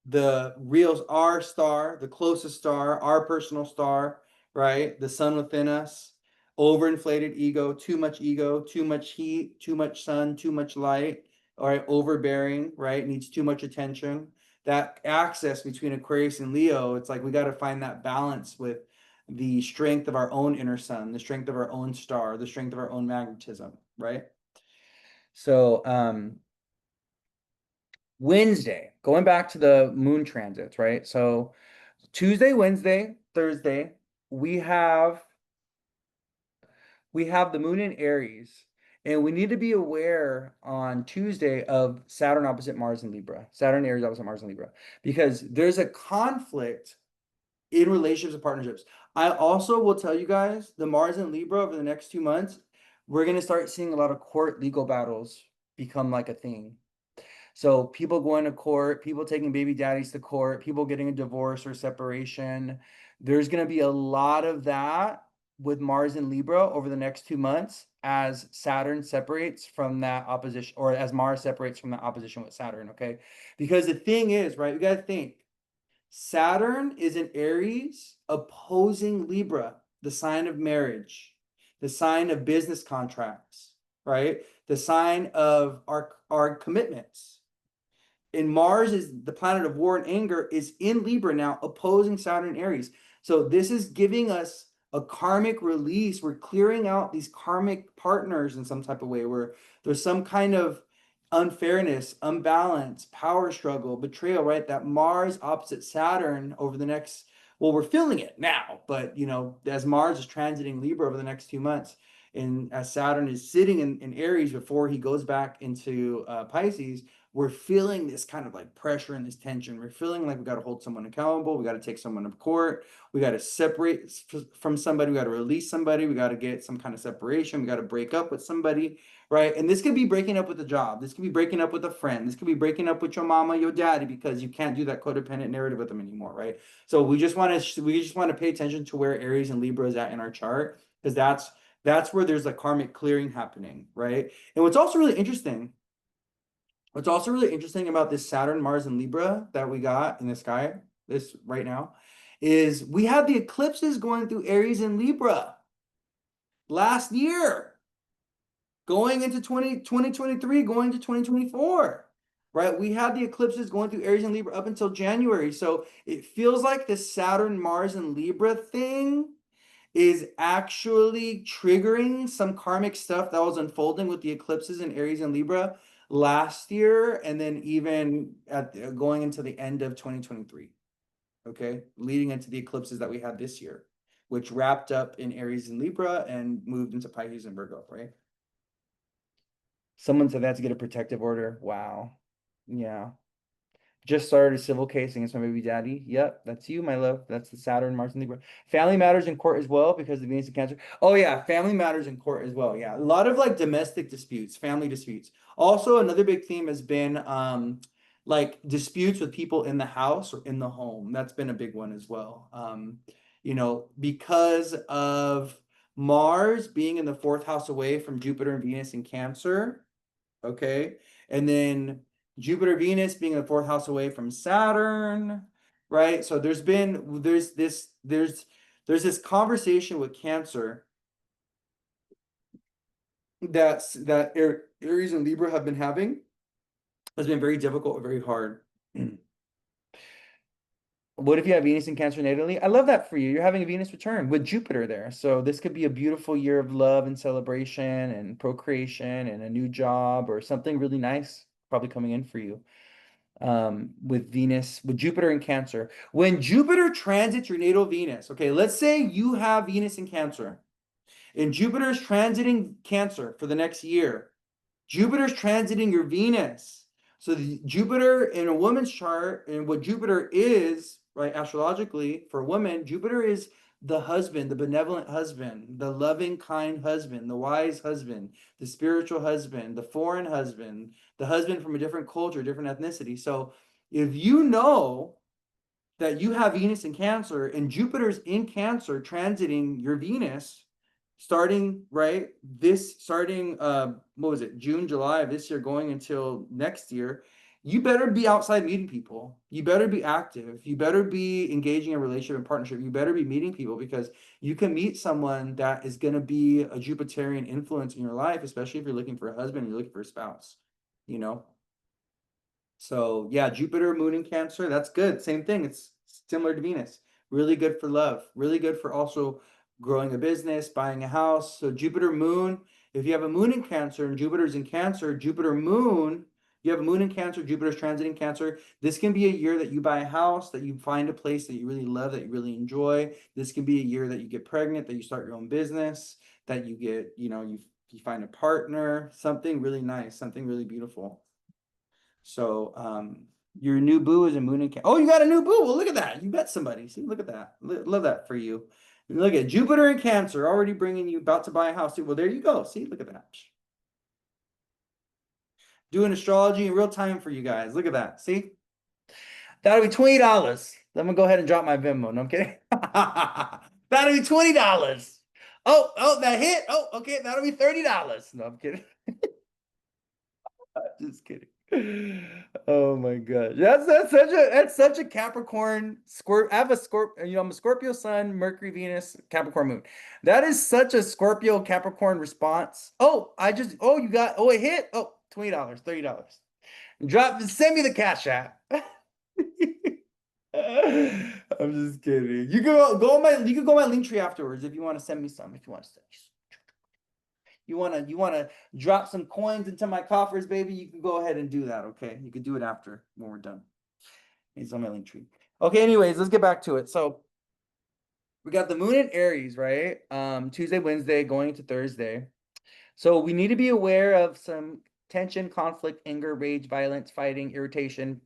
the real our star, the closest star, our personal star, right? The sun within us, overinflated ego, too much heat, too much sun, too much light, all right, overbearing, right? Needs too much attention. That access between Aquarius and Leo, it's like we got to find that balance with the strength of our own inner sun, the strength of our own star, the strength of our own magnetism, right? So, Wednesday, going back to the moon transits, right? So Tuesday, Wednesday, Thursday, we have we have the moon in Aries, and we need to be aware on Tuesday of Saturn opposite Mars in Libra. Saturn Aries opposite Mars in Libra, because there's a conflict in relationships and partnerships. I also will tell you guys the Mars in Libra over the next 2 months, we're gonna start seeing a lot of court legal battles become like a thing. So people going to court, people taking baby daddies to court, people getting a divorce or separation. There's going to be a lot of that with Mars and Libra over the next 2 months as Saturn separates from that opposition, or as Mars separates from that opposition with Saturn, okay? Because the thing is, right, you got to think Saturn is in Aries opposing Libra, the sign of marriage, the sign of business contracts, right? The sign of our commitments. And Mars is the planet of war and anger, is in Libra now, opposing Saturn and Aries. So this is giving us a karmic release. We're clearing out these karmic partners in some type of way where there's some kind of unfairness, unbalance, power struggle, betrayal, right? That Mars opposite Saturn over the next, well, we're feeling it now, but you know, as Mars is transiting Libra over the next 2 months, and as Saturn is sitting in Aries before he goes back into Pisces, we're feeling this kind of like pressure and this tension. We're feeling like we got to hold someone accountable. We got to take someone to court. We got to separate from somebody. We got to release somebody. We got to get some kind of separation. We got to break up with somebody, right? And this could be breaking up with a job. This could be breaking up with a friend. This could be breaking up with your mama, your daddy, because you can't do that codependent narrative with them anymore, right? So we just want to pay attention to where Aries and Libra is at in our chart, because that's where there's a karmic clearing happening, right? And what's also really interesting about this Saturn, Mars, and Libra that we got in the sky, this right now, is we had the eclipses going through Aries and Libra last year, going into 2023, going to 2024, right? We had the eclipses going through Aries and Libra up until January. So it feels like the Saturn, Mars, and Libra thing is actually triggering some karmic stuff that was unfolding with the eclipses in Aries and Libra last year, and then even going into the end of 2023, okay, leading into the eclipses that we had this year, which wrapped up in Aries and Libra and moved into Pisces and Virgo, right? Someone said they had to get a protective order. Wow. Yeah. Just started a civil case against my baby daddy. Yep, that's you, my love. That's the Saturn, Mars, and Libra. Family matters in court as well because of Venus and Cancer. Oh yeah, family matters in court as well. Yeah, a lot of like domestic disputes, family disputes. Also, another big theme has been like disputes with people in the house or in the home. That's been a big one as well. Because of Mars being in the fourth house away from Jupiter and Venus in Cancer. Okay, and then Jupiter, Venus being in the fourth house away from Saturn, right? So there's this conversation with Cancer that Aries and Libra have been having has been very difficult, very hard. What if you have Venus in Cancer natally? I love that for you. You're having a Venus return with Jupiter there. So this could be a beautiful year of love and celebration and procreation and a new job or something really nice probably coming in for you. With Venus, with Jupiter in Cancer. When Jupiter transits your natal Venus, okay, let's say you have Venus in Cancer and Jupiter is transiting Cancer for the next year. Jupiter's transiting your Venus. So Jupiter in a woman's chart, and what Jupiter is, right, astrologically, for a woman, Jupiter is the husband, the benevolent husband, the loving, kind husband, the wise husband, the spiritual husband, the foreign husband, the husband from a different culture, different ethnicity. So if you know that you have Venus in Cancer and Jupiter's in Cancer transiting your Venus, starting what was it, June, July of this year, going until next year, you better be outside meeting people. You better be active. You better be engaging in relationship and partnership. You better be meeting people because you can meet someone that is going to be a Jupiterian influence in your life, especially if you're looking for a husband, you're looking for a spouse, you know? So yeah, Jupiter, Moon in Cancer, that's good. Same thing. It's similar to Venus. Really good for love. Really good for also growing a business, buying a house. So Jupiter, Moon, if you have a Moon in Cancer and Jupiter's in Cancer, Jupiter, Moon, you have a Moon in Cancer, Jupiter's transiting Cancer. This can be a year that you buy a house, that you find a place that you really love, that you really enjoy. This can be a year that you get pregnant, that you start your own business, that you get, you find a partner, something really nice, something really beautiful. So your new boo is a Moon in Cancer. Oh, you got a new boo. Well, look at that. You met somebody. See, look at that. Love that for you. Look at Jupiter in Cancer already bringing you about to buy a house. Well, there you go. See, look at that. Doing astrology in real time for you guys. Look at that. See, that'll be $20. I'm gonna go ahead and drop my Venmo. No, I'm kidding. That'll be $20. Oh, that hit. Oh, okay, that'll be $30. No, I'm kidding. Just kidding. Oh my gosh. That's such a Capricorn Scorpio. I have a Scorpio, I'm a Scorpio Sun, Mercury, Venus, Capricorn Moon. That is such a Scorpio Capricorn response. It hit. Oh, $20, $30. Send me the cash app. I'm just kidding. You can go on my link tree afterwards if you want to send me some, if you want to send me some. You wanna drop some coins into my coffers, baby? You can go ahead and do that, okay? You can do it after when we're done. It's on my link tree. Okay, anyways, let's get back to it. So we got the moon in Aries, right? Tuesday, Wednesday, going into Thursday. So we need to be aware of some tension, conflict, anger, rage, violence, fighting, irritation,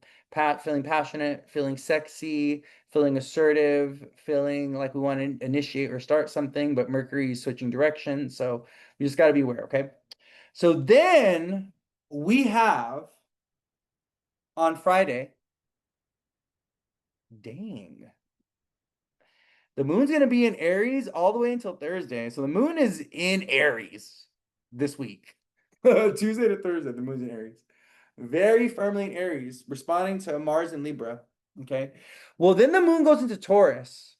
feeling passionate, feeling sexy, feeling assertive, feeling like we want to initiate or start something, but Mercury is switching directions. So you just got to be aware, okay? So then we have on Friday, dang, the moon's going to be in Aries all the way until Thursday. So the moon is in Aries this week. Tuesday to Thursday, the moon's in Aries. Very firmly in Aries, responding to Mars and Libra. Okay. Well, then the moon goes into Taurus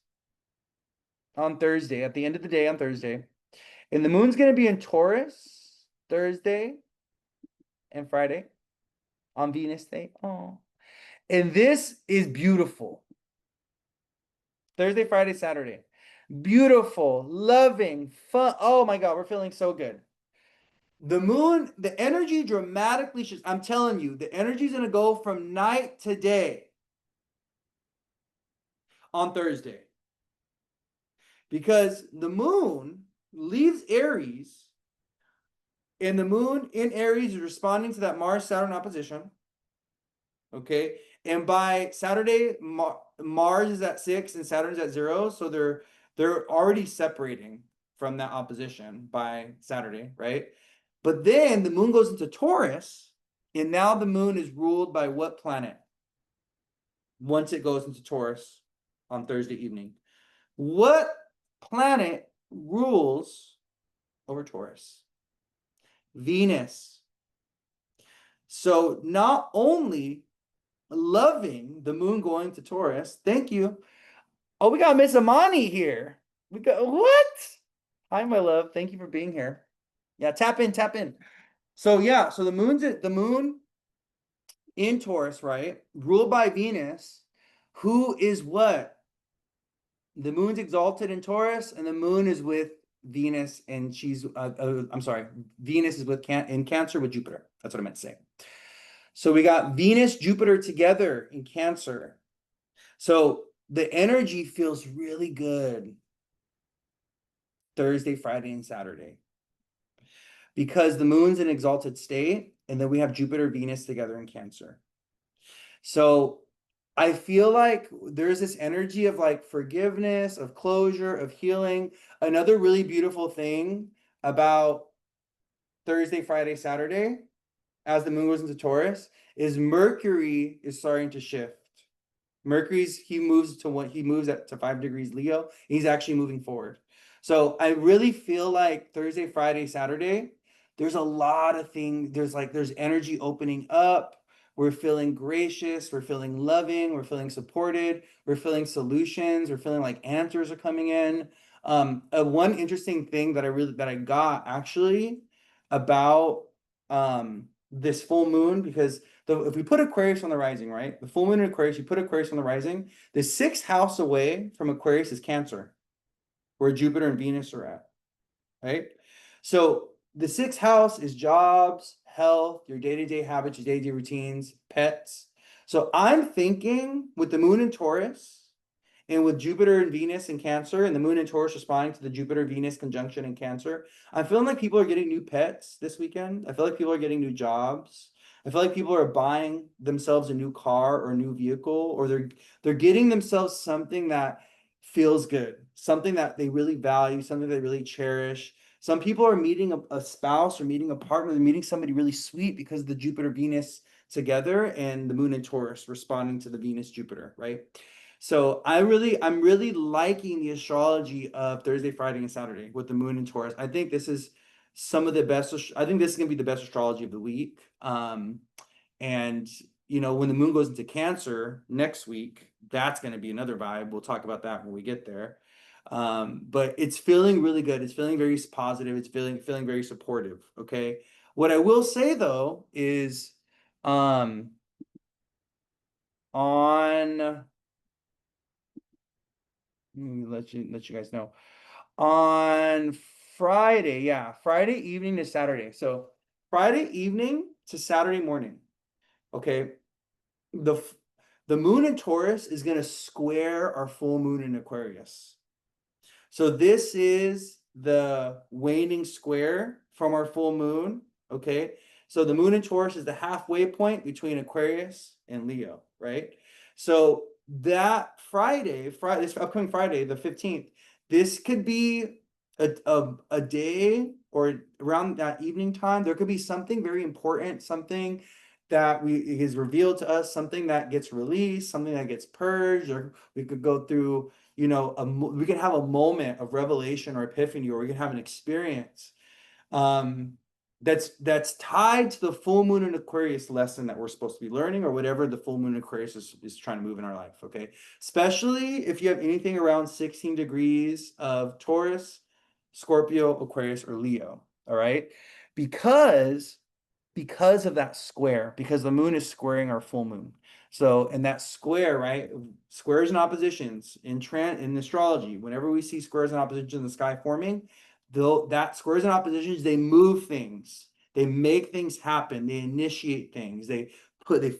on Thursday, at the end of the day on Thursday. And the moon's going to be in Taurus Thursday and Friday on Venus Day. Oh. And this is beautiful. Thursday, Friday, Saturday. Beautiful, loving, fun. Oh my God, we're feeling so good. The moon, the energy dramatically shifts. I'm telling you, the energy is going to go from night to day on Thursday. Because the moon leaves Aries, and the moon in Aries is responding to that Mars-Saturn opposition. Okay? And by Saturday, Mars is at 6 and Saturn's at 0, so they're already separating from that opposition by Saturday, right? But then the moon goes into Taurus, and now the moon is ruled by what planet? Once it goes into Taurus on Thursday evening. What planet rules over Taurus? Venus. So not only loving the moon going to Taurus, thank you. Oh, we got Miss Amani here. We got what? Hi, my love. Thank you for being here. Yeah, tap in, tap in. So yeah, so the moon in Taurus, right? Ruled by Venus, who is what? The moon's exalted in Taurus, and the moon is with Venus, and she's I'm sorry, Venus is with in Cancer with Jupiter. That's what I meant to say. So we got Venus, Jupiter together in Cancer. So the energy feels really good Thursday, Friday, and Saturday because the moon's in exalted state, and then we have Jupiter, Venus together in Cancer. So I feel like there's this energy of like forgiveness, of closure, of healing. Another really beautiful thing about Thursday, Friday, Saturday, as the moon goes into Taurus, is Mercury is starting to shift. He moves to 5 degrees Leo. He's actually moving forward. So I really feel like Thursday, Friday, Saturday, there's a lot of things. There's energy opening up. We're feeling gracious. We're feeling loving. We're feeling supported. We're feeling solutions. We're feeling like answers are coming in. One interesting thing that I got actually about this full moon, because if we put Aquarius on the rising, right? The full moon in Aquarius, you put Aquarius on the rising, the 6th house away from Aquarius is Cancer, where Jupiter and Venus are at, right? So the 6th house is jobs, health, your day-to-day habits, your day-to-day routines, pets. So I'm thinking with the moon in Taurus and with Jupiter and Venus in Cancer, and the moon in Taurus responding to the Jupiter-Venus conjunction in Cancer, I'm feeling like people are getting new pets this weekend. I feel like people are getting new jobs. I feel like people are buying themselves a new car or a new vehicle, or they're getting themselves something that feels good, something that they really value, something they really cherish. Some people are meeting a spouse or meeting a partner, they're meeting somebody really sweet because of the Jupiter-Venus together and the moon in Taurus responding to the Venus-Jupiter, right? So I'm really liking the astrology of Thursday, Friday, and Saturday with the moon in Taurus. I think this is some of the best. I think this is gonna be the best astrology of the week. And when the moon goes into Cancer next week, that's gonna be another vibe. We'll talk about that when we get there. But it's feeling really good. It's feeling very positive. It's feeling very supportive. Okay. What I will say though is, on let me let you guys know. On Friday, yeah, Friday evening to Saturday. So Friday evening to Saturday morning. Okay. The moon in Taurus is going to square our full moon in Aquarius. So this is the waning square from our full moon. Okay. So the moon in Taurus is the halfway point between Aquarius and Leo, right? So that this upcoming Friday, the 15th, this could be a day or around that evening time. There could be something very important, something that is revealed to us, something that gets released, something that gets purged, or we could go through, we could have a moment of revelation or epiphany, or we could have an experience that's tied to the full moon in Aquarius lesson that we're supposed to be learning, or whatever the full moon in Aquarius is trying to move in our life. Okay. Especially if you have anything around 16 degrees of Taurus, Scorpio, Aquarius, or Leo. All right. Because of that square, because the moon is squaring our full moon. So, and that square, right? Squares and oppositions in astrology, whenever we see squares and oppositions in the sky forming, that squares and oppositions, they move things, they make things happen, they initiate things, they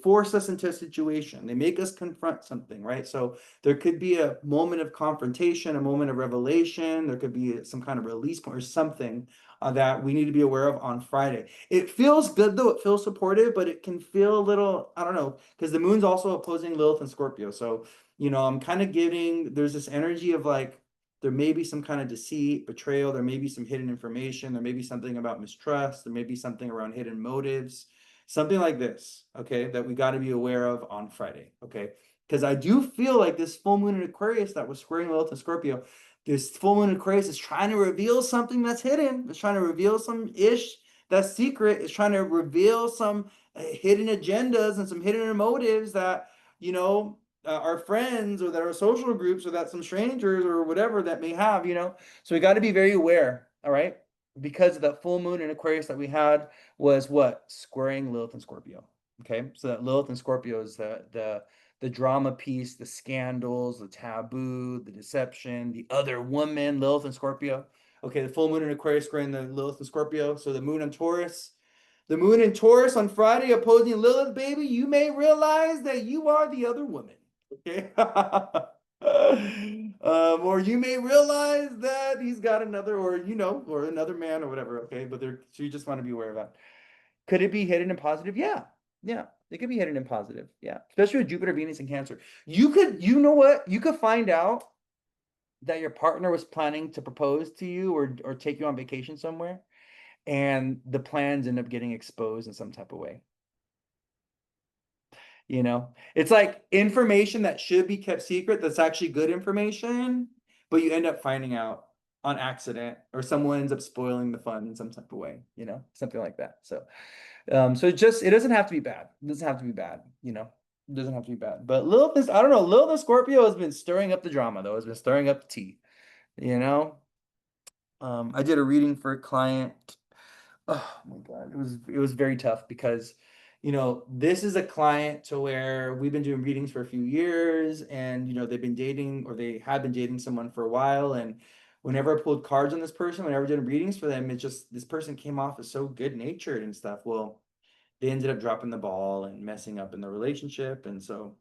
force us into a situation, they make us confront something, right? So there could be a moment of confrontation, a moment of revelation, there could be some kind of release point or something that we need to be aware of on Friday. It feels good though, it feels supportive, but it can feel a little, I don't know, because the moon's also opposing Lilith and Scorpio. So, I'm kind of getting, there's this energy of like, there may be some kind of deceit, betrayal, there may be some hidden information, there may be something about mistrust, there may be something around hidden motives, something like this, okay, that we got to be aware of on Friday, okay? Because I do feel like this full moon in Aquarius that was squaring Lilith and Scorpio, this full moon in Aquarius is trying to reveal something that's hidden. It's trying to reveal some ish that's secret. It's trying to reveal some hidden agendas and some hidden motives that, our friends or that our social groups or that some strangers or whatever that may have, So we got to be very aware, all right? Because of that full moon in Aquarius that we had was what? Squaring Lilith and Scorpio. Okay. So that Lilith and Scorpio is the drama piece, the scandals, the taboo, the deception, the other woman, Lilith and Scorpio. Okay, the full moon in Aquarius squaring the Lilith and Scorpio. So the moon in Taurus. The moon in Taurus on Friday opposing Lilith, baby. You may realize that you are the other woman. Okay. Or you may realize that he's got another, or another man or whatever. Okay, but so you just want to be aware of that. Could it be hidden and positive? Yeah. Yeah. It could be hidden and positive. Yeah. Especially with Jupiter, Venus, and Cancer. You know what? You could find out that your partner was planning to propose to you or take you on vacation somewhere, and the plans end up getting exposed in some type of way. It's like information that should be kept secret that's actually good information, but you end up finding out on accident, or someone ends up spoiling the fun in some type of way, something like that. So it doesn't have to be bad. It doesn't have to be bad, It doesn't have to be bad. But Lilith, I don't know, Lilith Scorpio has been stirring up the drama though. Has been stirring up the tea, I did a reading for a client. Oh my God, it was very tough because, this is a client to where we've been doing readings for a few years, and they've been dating, or they have been dating someone for a while, and whenever I pulled cards on this person, whenever I did readings for them, it's just this person came off as so good natured and stuff. Well, they ended up dropping the ball and messing up in the relationship, and so,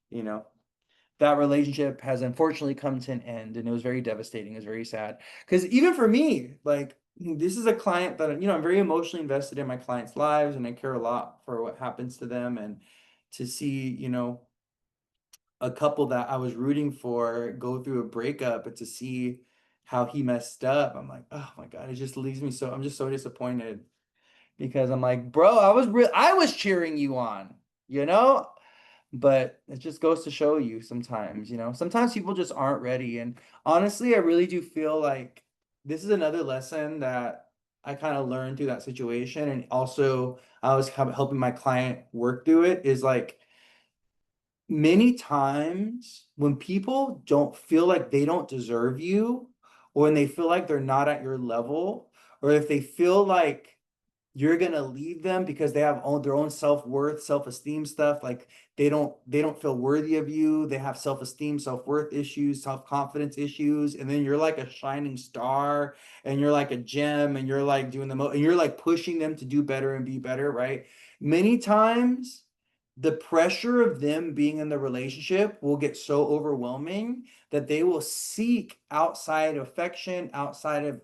you know, that relationship has unfortunately come to an end, and it was very devastating. It was very sad because even for me, like, this is a client that I'm very emotionally invested in my clients' lives, and I care a lot for what happens to them, and to see a couple that I was rooting for go through a breakup, and to see how he messed up, I'm like, oh my God, it just leaves me I'm just so disappointed, because I'm like, bro, I was cheering you on, you know? But it just goes to show you sometimes, sometimes people just aren't ready. And honestly, I really do feel like this is another lesson that I kind of learned through that situation. And also, I was helping my client work through it, is like, many times when people don't feel like they don't deserve you, or when they feel like they're not at your level, or if they feel like you're gonna leave them because they have their own self-worth, self-esteem stuff, like they don't feel worthy of you, they have self-esteem, self-worth issues, self-confidence issues, and then you're like a shining star, and you're like a gem, and you're like doing and you're like pushing them to do better and be better, right? Many times the pressure of them being in the relationship will get so overwhelming that they will seek outside affection, outside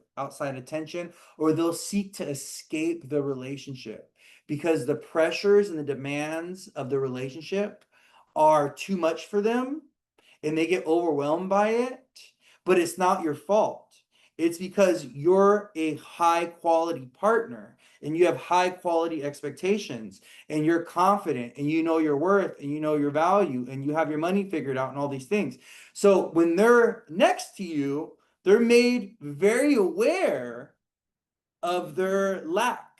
attention, or they'll seek to escape the relationship because the pressures and the demands of the relationship are too much for them, and they get overwhelmed by it. But it's not your fault. It's because you're a high quality partner, and you have high quality expectations, and you're confident, and you know your worth, and you know your value, and you have your money figured out, and all these things. So when they're next to you, they're made very aware of their lack.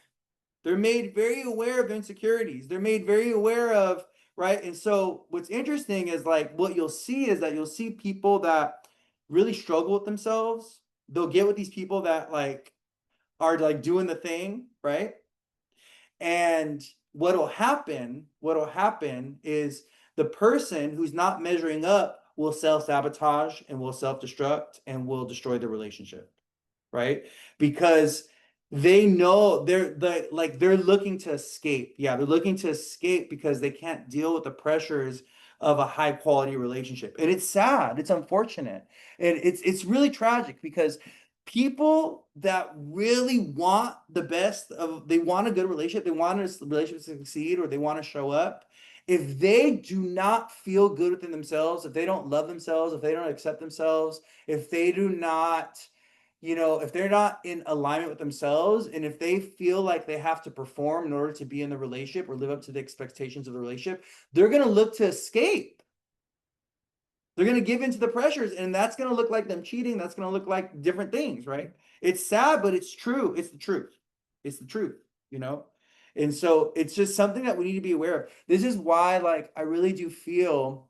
They're made very aware of insecurities. They're made very aware of, right? And so what's interesting is, like, what you'll see is that you'll see people that really struggle with themselves. They'll get with these people that like are like doing the thing, right? And what'll happen is the person who's not measuring up will self-sabotage and will self-destruct and will destroy the relationship, right? Because they know they're looking to escape. Yeah, they're looking to escape because they can't deal with the pressures of a high quality relationship. And it's sad, it's unfortunate, and it's really tragic because people that really want the best of, they want a good relationship, they want a relationship to succeed, or they want to show up. If they do not feel good within themselves, if they don't love themselves, if they don't accept themselves, if they do not, if they're not in alignment with themselves, and if they feel like they have to perform in order to be in the relationship or live up to the expectations of the relationship, they're going to look to escape. They're going to give into the pressures, and that's going to look like them cheating. That's going to look like different things, right? It's sad, but it's true. It's the truth. It's the truth, you know? And so it's just something that we need to be aware of. This is why, like, I really do feel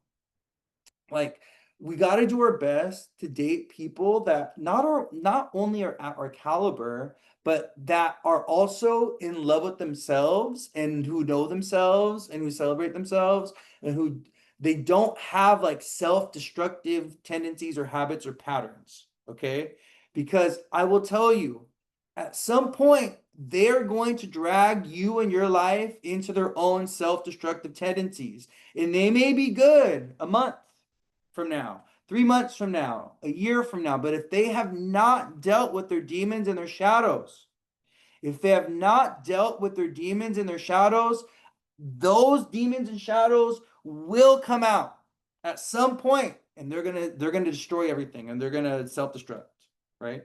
like we got to do our best to date people that not only are at our caliber, but that are also in love with themselves, and who know themselves, and who celebrate themselves, and who they don't have like self-destructive tendencies or habits or patterns. Okay, because I will tell you, at some point they're going to drag you and your life into their own self-destructive tendencies, and they may be good a month from now, 3 months from now, a year from now. But if they have not dealt with their demons and their shadows, if they have not dealt with their demons and their shadows, those demons and shadows will come out at some point, and they're gonna destroy everything, and they're gonna self-destruct, right?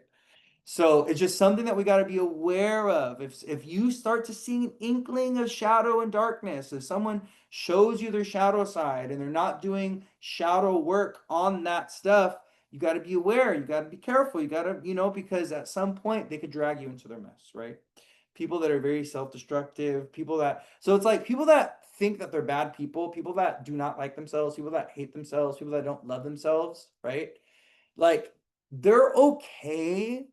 So it's just something that we got to be aware of. If you start to see an inkling of shadow and darkness, if someone shows you their shadow side and they're not doing shadow work on that stuff, you got to be aware. You got to be careful. You got to, because at some point they could drag you into their mess, right? People that are very self-destructive, so it's like people that think that they're bad people that do not like themselves, people that hate themselves, people that don't love themselves, right? Like, they're okay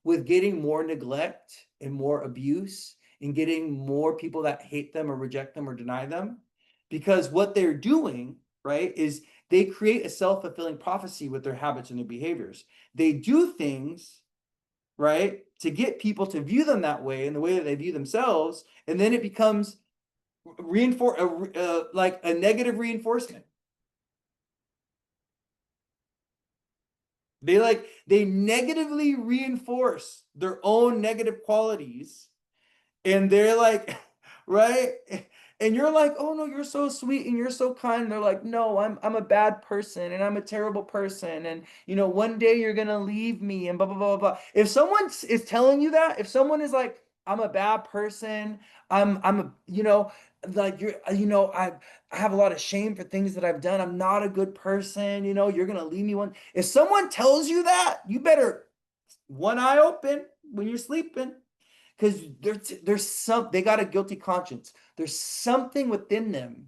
with getting more neglect and more abuse, and getting more people that hate them or reject them or deny them, because what they're doing, right, is they create a self-fulfilling prophecy with their habits and their behaviors. They do things, right, to get people to view them that way, in the way that they view themselves, and then it becomes like a negative reinforcement. They negatively reinforce their own negative qualities, and they're like, right? And you're like, oh no, you're so sweet and you're so kind. And they're like, no, I'm a bad person and I'm a terrible person. And one day you're gonna leave me and blah blah blah blah. If someone is telling you that, if someone is like, I'm a bad person, I'm a, like you're, I have a lot of shame for things that I've done. I'm not a good person, you're gonna leave me one. If someone tells you that, you better one eye open when you're sleeping, because they got a guilty conscience. There's something within them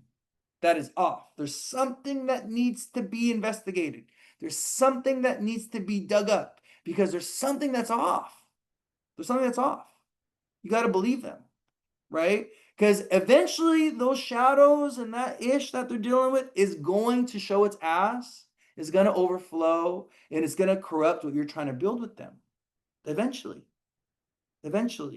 that is off. There's something that needs to be investigated. There's something that needs to be dug up, because there's something that's off. There's something that's off. You got to believe them, right? Because eventually those shadows and that ish that they're dealing with is going to show its ass, is going to overflow, and it's going to corrupt what you're trying to build with them. Eventually,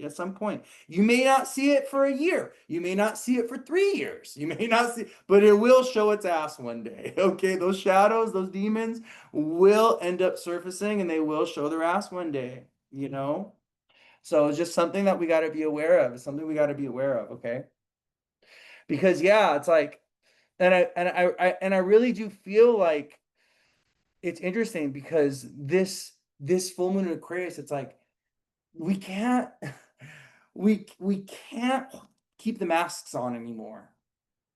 at some point. You may not see it for a year. You may not see it for 3 years. You may not see, but it will show its ass one day. Okay, those shadows, those demons will end up surfacing, and they will show their ass one day, So it's just something that we got to be aware of. It's something we got to be aware of, okay? Because yeah, it's like, and I really do feel like it's interesting, because this full moon in Aquarius, it's like we can't we can't keep the masks on anymore.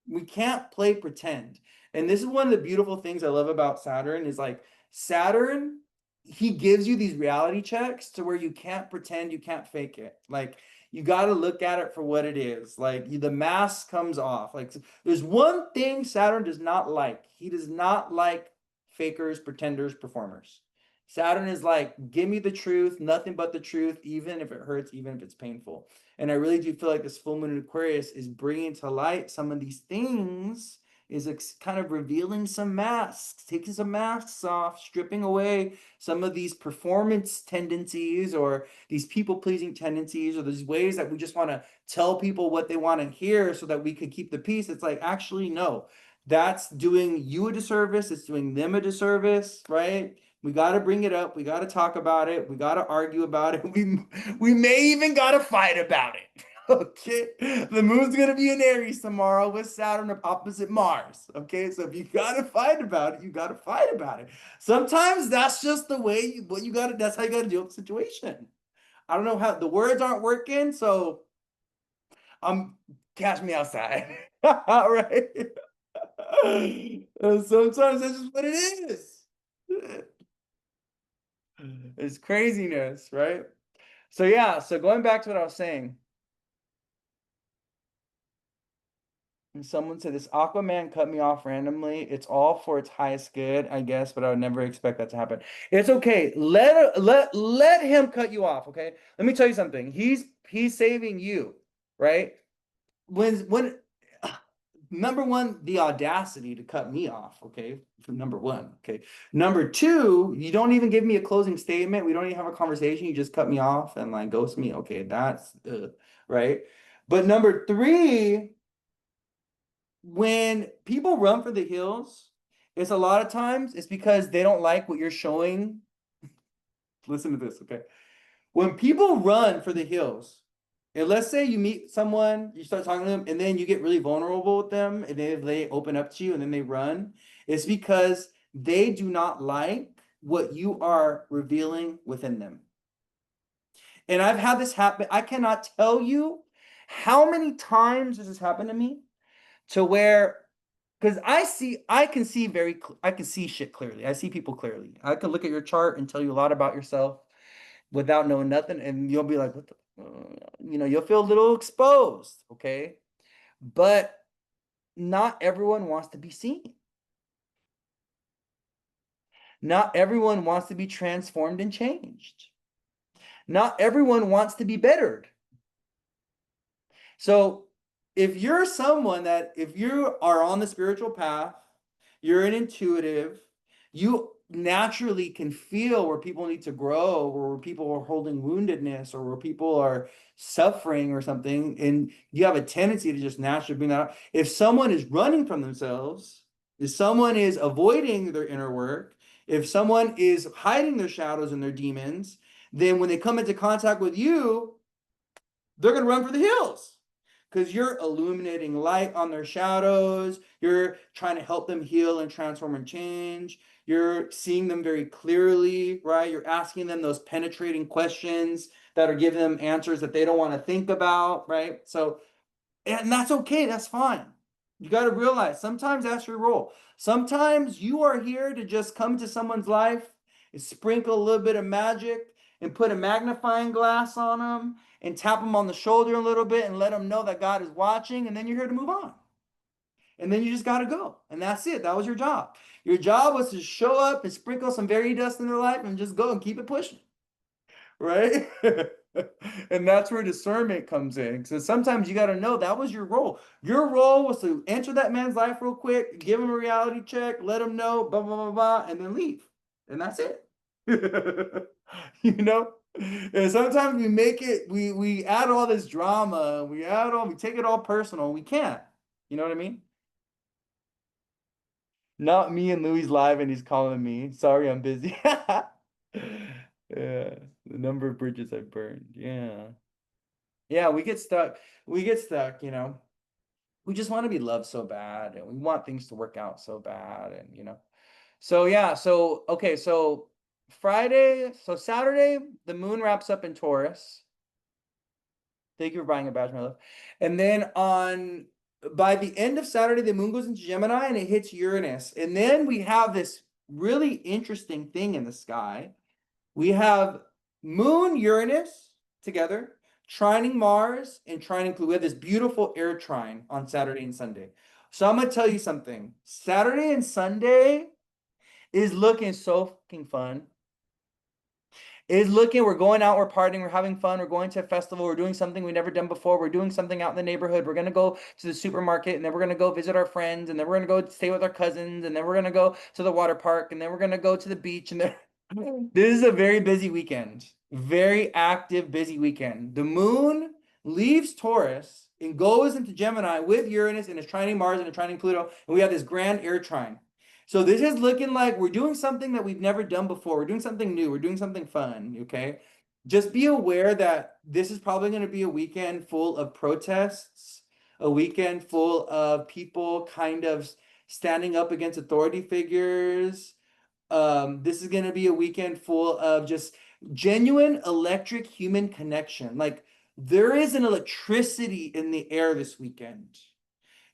We can't play pretend. And this is one of the beautiful things I love about Saturn, is like Saturn, he gives you these reality checks to where you can't pretend, you can't fake it. Like, you got to look at it for what it is. Like, the mask comes off. Like, there's one thing Saturn does not like. He does not like fakers, pretenders, performers. Saturn is like, give me the truth, nothing but the truth, even if it hurts, even if it's painful. And I really do feel like this full moon in Aquarius is bringing to light some of these things, is kind of revealing some masks, taking some masks off, stripping away some of these performance tendencies, or these people-pleasing tendencies, or these ways that we just want to tell people what they want to hear so that we could keep the peace. It's like, actually, no, that's doing you a disservice. It's doing them a disservice, right? We got to bring it up. We got to talk about it. We got to argue about it. We may even got to fight about it. Okay. The moon's going to be in Aries tomorrow with Saturn opposite Mars. Okay. So if you got to fight about it, you got to fight about it. Sometimes that's just the way what you got to, that's how you got to deal with the situation. I don't know how the words aren't working. So catch me outside. All right. Sometimes that's just what it is. It's craziness, right? So yeah, so going back to what I was saying, and someone said this Aquaman cut me off randomly. It's all for its highest good, I guess, but I would never expect that to happen. It's okay. Let him cut you off, okay? Let me tell you something. He's saving you, right? When number one, the audacity to cut me off, okay? Number one, okay. Number two, you don't even give me a closing statement. We don't even have a conversation. You just cut me off and like ghost me. Okay, that's right. But number three, when people run for the hills, it's a lot of times it's because they don't like what you're showing. Listen to this, okay? When people run for the hills, and let's say you meet someone, you start talking to them, and then you get really vulnerable with them, and they open up to you, and then they run, it's because they do not like what you are revealing within them. And I've had this happen. I cannot tell you how many times this has happened to me to where, because I can see shit clearly. I see people clearly. I can look at your chart and tell you a lot about yourself without knowing nothing, and you'll be like, what the, you'll feel a little exposed, okay? But not everyone wants to be seen. Not everyone wants to be transformed and changed. Not everyone wants to be bettered. So if you're someone that, if you are on the spiritual path, you're an intuitive, you naturally can feel where people need to grow, or where people are holding woundedness, or where people are suffering or something, and you have a tendency to just naturally bring that out. If someone is running from themselves, if someone is avoiding their inner work, if someone is hiding their shadows and their demons, then when they come into contact with you, they're going to run for the hills. Because you're illuminating light on their shadows. You're trying to help them heal and transform and change. You're seeing them very clearly, right? You're asking them those penetrating questions that are giving them answers that they don't want to think about, right? So, and that's okay. That's fine. You got to realize sometimes that's your role. Sometimes you are here to just come to someone's life and sprinkle a little bit of magic and put a magnifying glass on them and tap them on the shoulder a little bit and let them know that God is watching, and then you're here to move on. And then you just got to go. And that's it. That was your job. Your job was to show up and sprinkle some fairy dust in their life and just go and keep it pushing. Right? And that's where discernment comes in. So sometimes you got to know that was your role. Your role was to enter that man's life real quick, give him a reality check, let him know, blah, blah, blah, blah, and then leave. And that's it. You know? And sometimes we make it, we add all this drama, we take it all personal. We can't. You know what I mean? Not me and Louie's live and he's calling me. Sorry, I'm busy. Yeah, the number of bridges I've burned. Yeah. Yeah, we get stuck. We get stuck, We just want to be loved so bad, and we want things to work out so bad, and. So yeah, so okay, so Saturday, the moon wraps up in Taurus. Thank you for buying a badge, my love. And then by the end of Saturday, the moon goes into Gemini and it hits Uranus. And then we have this really interesting thing in the sky. We have Moon, Uranus together, trining Mars and trining Pluto. We have this beautiful air trine on Saturday and Sunday. So I'm going to tell you something. Saturday and Sunday is looking so fucking fun. We're going out, we're partying, we're having fun, we're going to a festival, we're doing something we've never done before, we're doing something out in the neighborhood, we're going to go to the supermarket, and then we're going to go visit our friends, and then we're going to go stay with our cousins, and then we're going to go to the water park, and then we're going to go to the beach, and then this is a very busy weekend. Very active, busy weekend. The moon leaves Taurus and goes into Gemini with Uranus and is trining Mars and is trining Pluto, and we have this grand air trine. So this is looking like we're doing something that we've never done before. We're doing something new. We're doing something fun. Okay. Just be aware that this is probably going to be a weekend full of protests, a weekend full of people kind of standing up against authority figures. This is going to be a weekend full of just genuine electric human connection. Like there is an electricity in the air this weekend.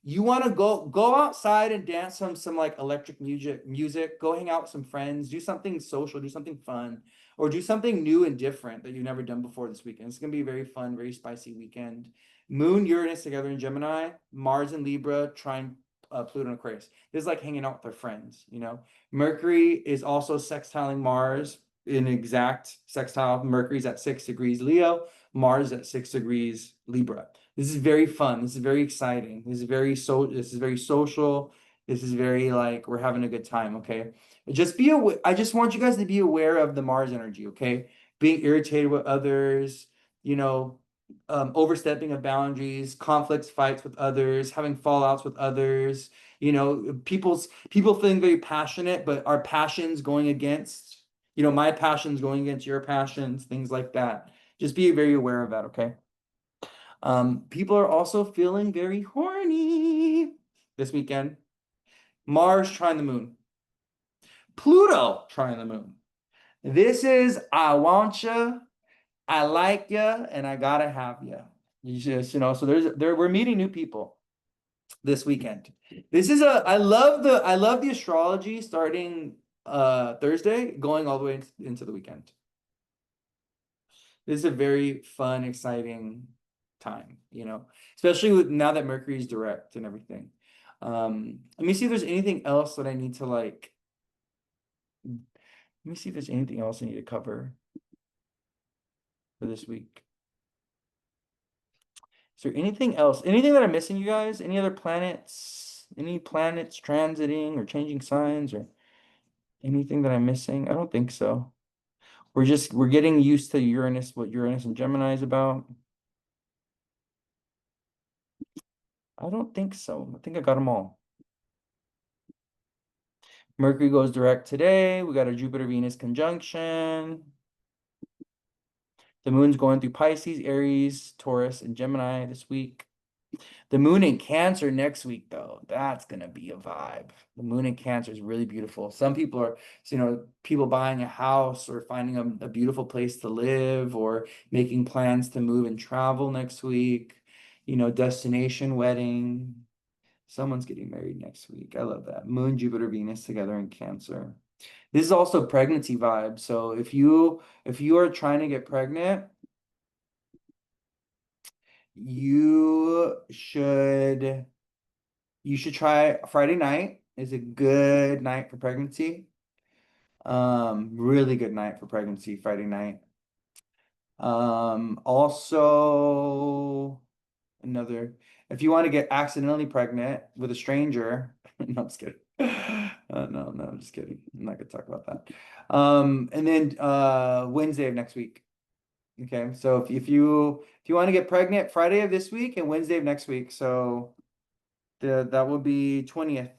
You want to go outside and dance some like electric music, go hang out with some friends, do something social, do something fun, or do something new and different that you've never done before this weekend. It's gonna be a very fun, very spicy weekend. Moon, Uranus together in Gemini, Mars and Libra, trine Pluto and Aquarius. This is like hanging out with their friends, you know. Mercury is also sextiling Mars in exact sextile. Mercury's at 6 degrees Leo, Mars at 6 degrees Libra. This is very fun. This is very exciting. This is very social. This is very like we're having a good time, okay? Just be aware. I just want you guys to be aware of the Mars energy, okay? Being irritated with others, you know, overstepping of boundaries, conflicts, fights with others, having fallouts with others, you know, people feeling very passionate, but our passions going against, you know, my passions going against your passions, things like that. Just be very aware of that, okay? People are also feeling very horny this weekend. Mars trying the moon. Pluto trying the moon. This is I want you, I like you, and I gotta have you. You just, you know, so we're meeting new people this weekend. This is I love the astrology starting Thursday, going all the way into the weekend. This is a very fun, exciting time, you know, especially with now that Mercury's direct and everything. Let me see if there's anything else that I need to like. Let me see if there's anything else I need to cover for this week. Is there anything else? Anything that I'm missing, you guys? Any other planets? Any planets transiting or changing signs or anything that I'm missing? I don't think so. We're getting used to Uranus, what Uranus and Gemini is about. I don't think so. I think I got them all. Mercury goes direct today. We got a Jupiter-Venus conjunction. The moon's going through Pisces, Aries, Taurus, and Gemini this week. The moon in Cancer next week, though, that's going to be a vibe. The moon in Cancer is really beautiful. Some people are, you know, people buying a house or finding a beautiful place to live or making plans to move and travel next week. You know, destination wedding. Someone's getting married next week. I love that. Moon, Jupiter, Venus together in Cancer. This is also pregnancy vibe. So if you are trying to get pregnant, you should try Friday night is a good night for pregnancy. Really good night for pregnancy, Friday night. Also another if you want to get accidentally pregnant with a stranger, no, I'm just kidding. No, I'm just kidding. I'm not gonna talk about that. And then Wednesday of next week. Okay, so if you want to get pregnant Friday of this week and Wednesday of next week, so that will be 20th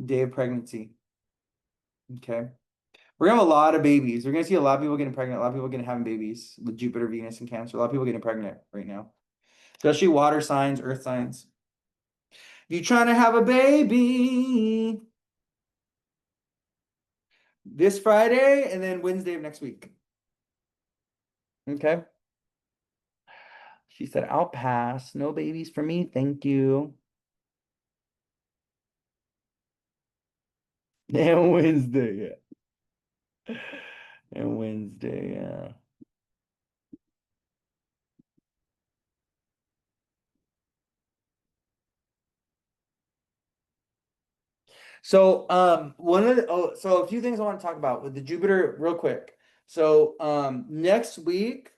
day of pregnancy. Okay. We're gonna have a lot of babies. We're gonna see a lot of people getting pregnant, a lot of people having babies with Jupiter, Venus, and Cancer. A lot of people getting pregnant right now, especially water signs, earth signs. If you're trying to have a baby this Friday and then Wednesday of next week. Okay. She said, I'll pass. No babies for me. Thank you. And Wednesday, yeah. And Wednesday, yeah. So so a few things I want to talk about with the Jupiter real quick. So next week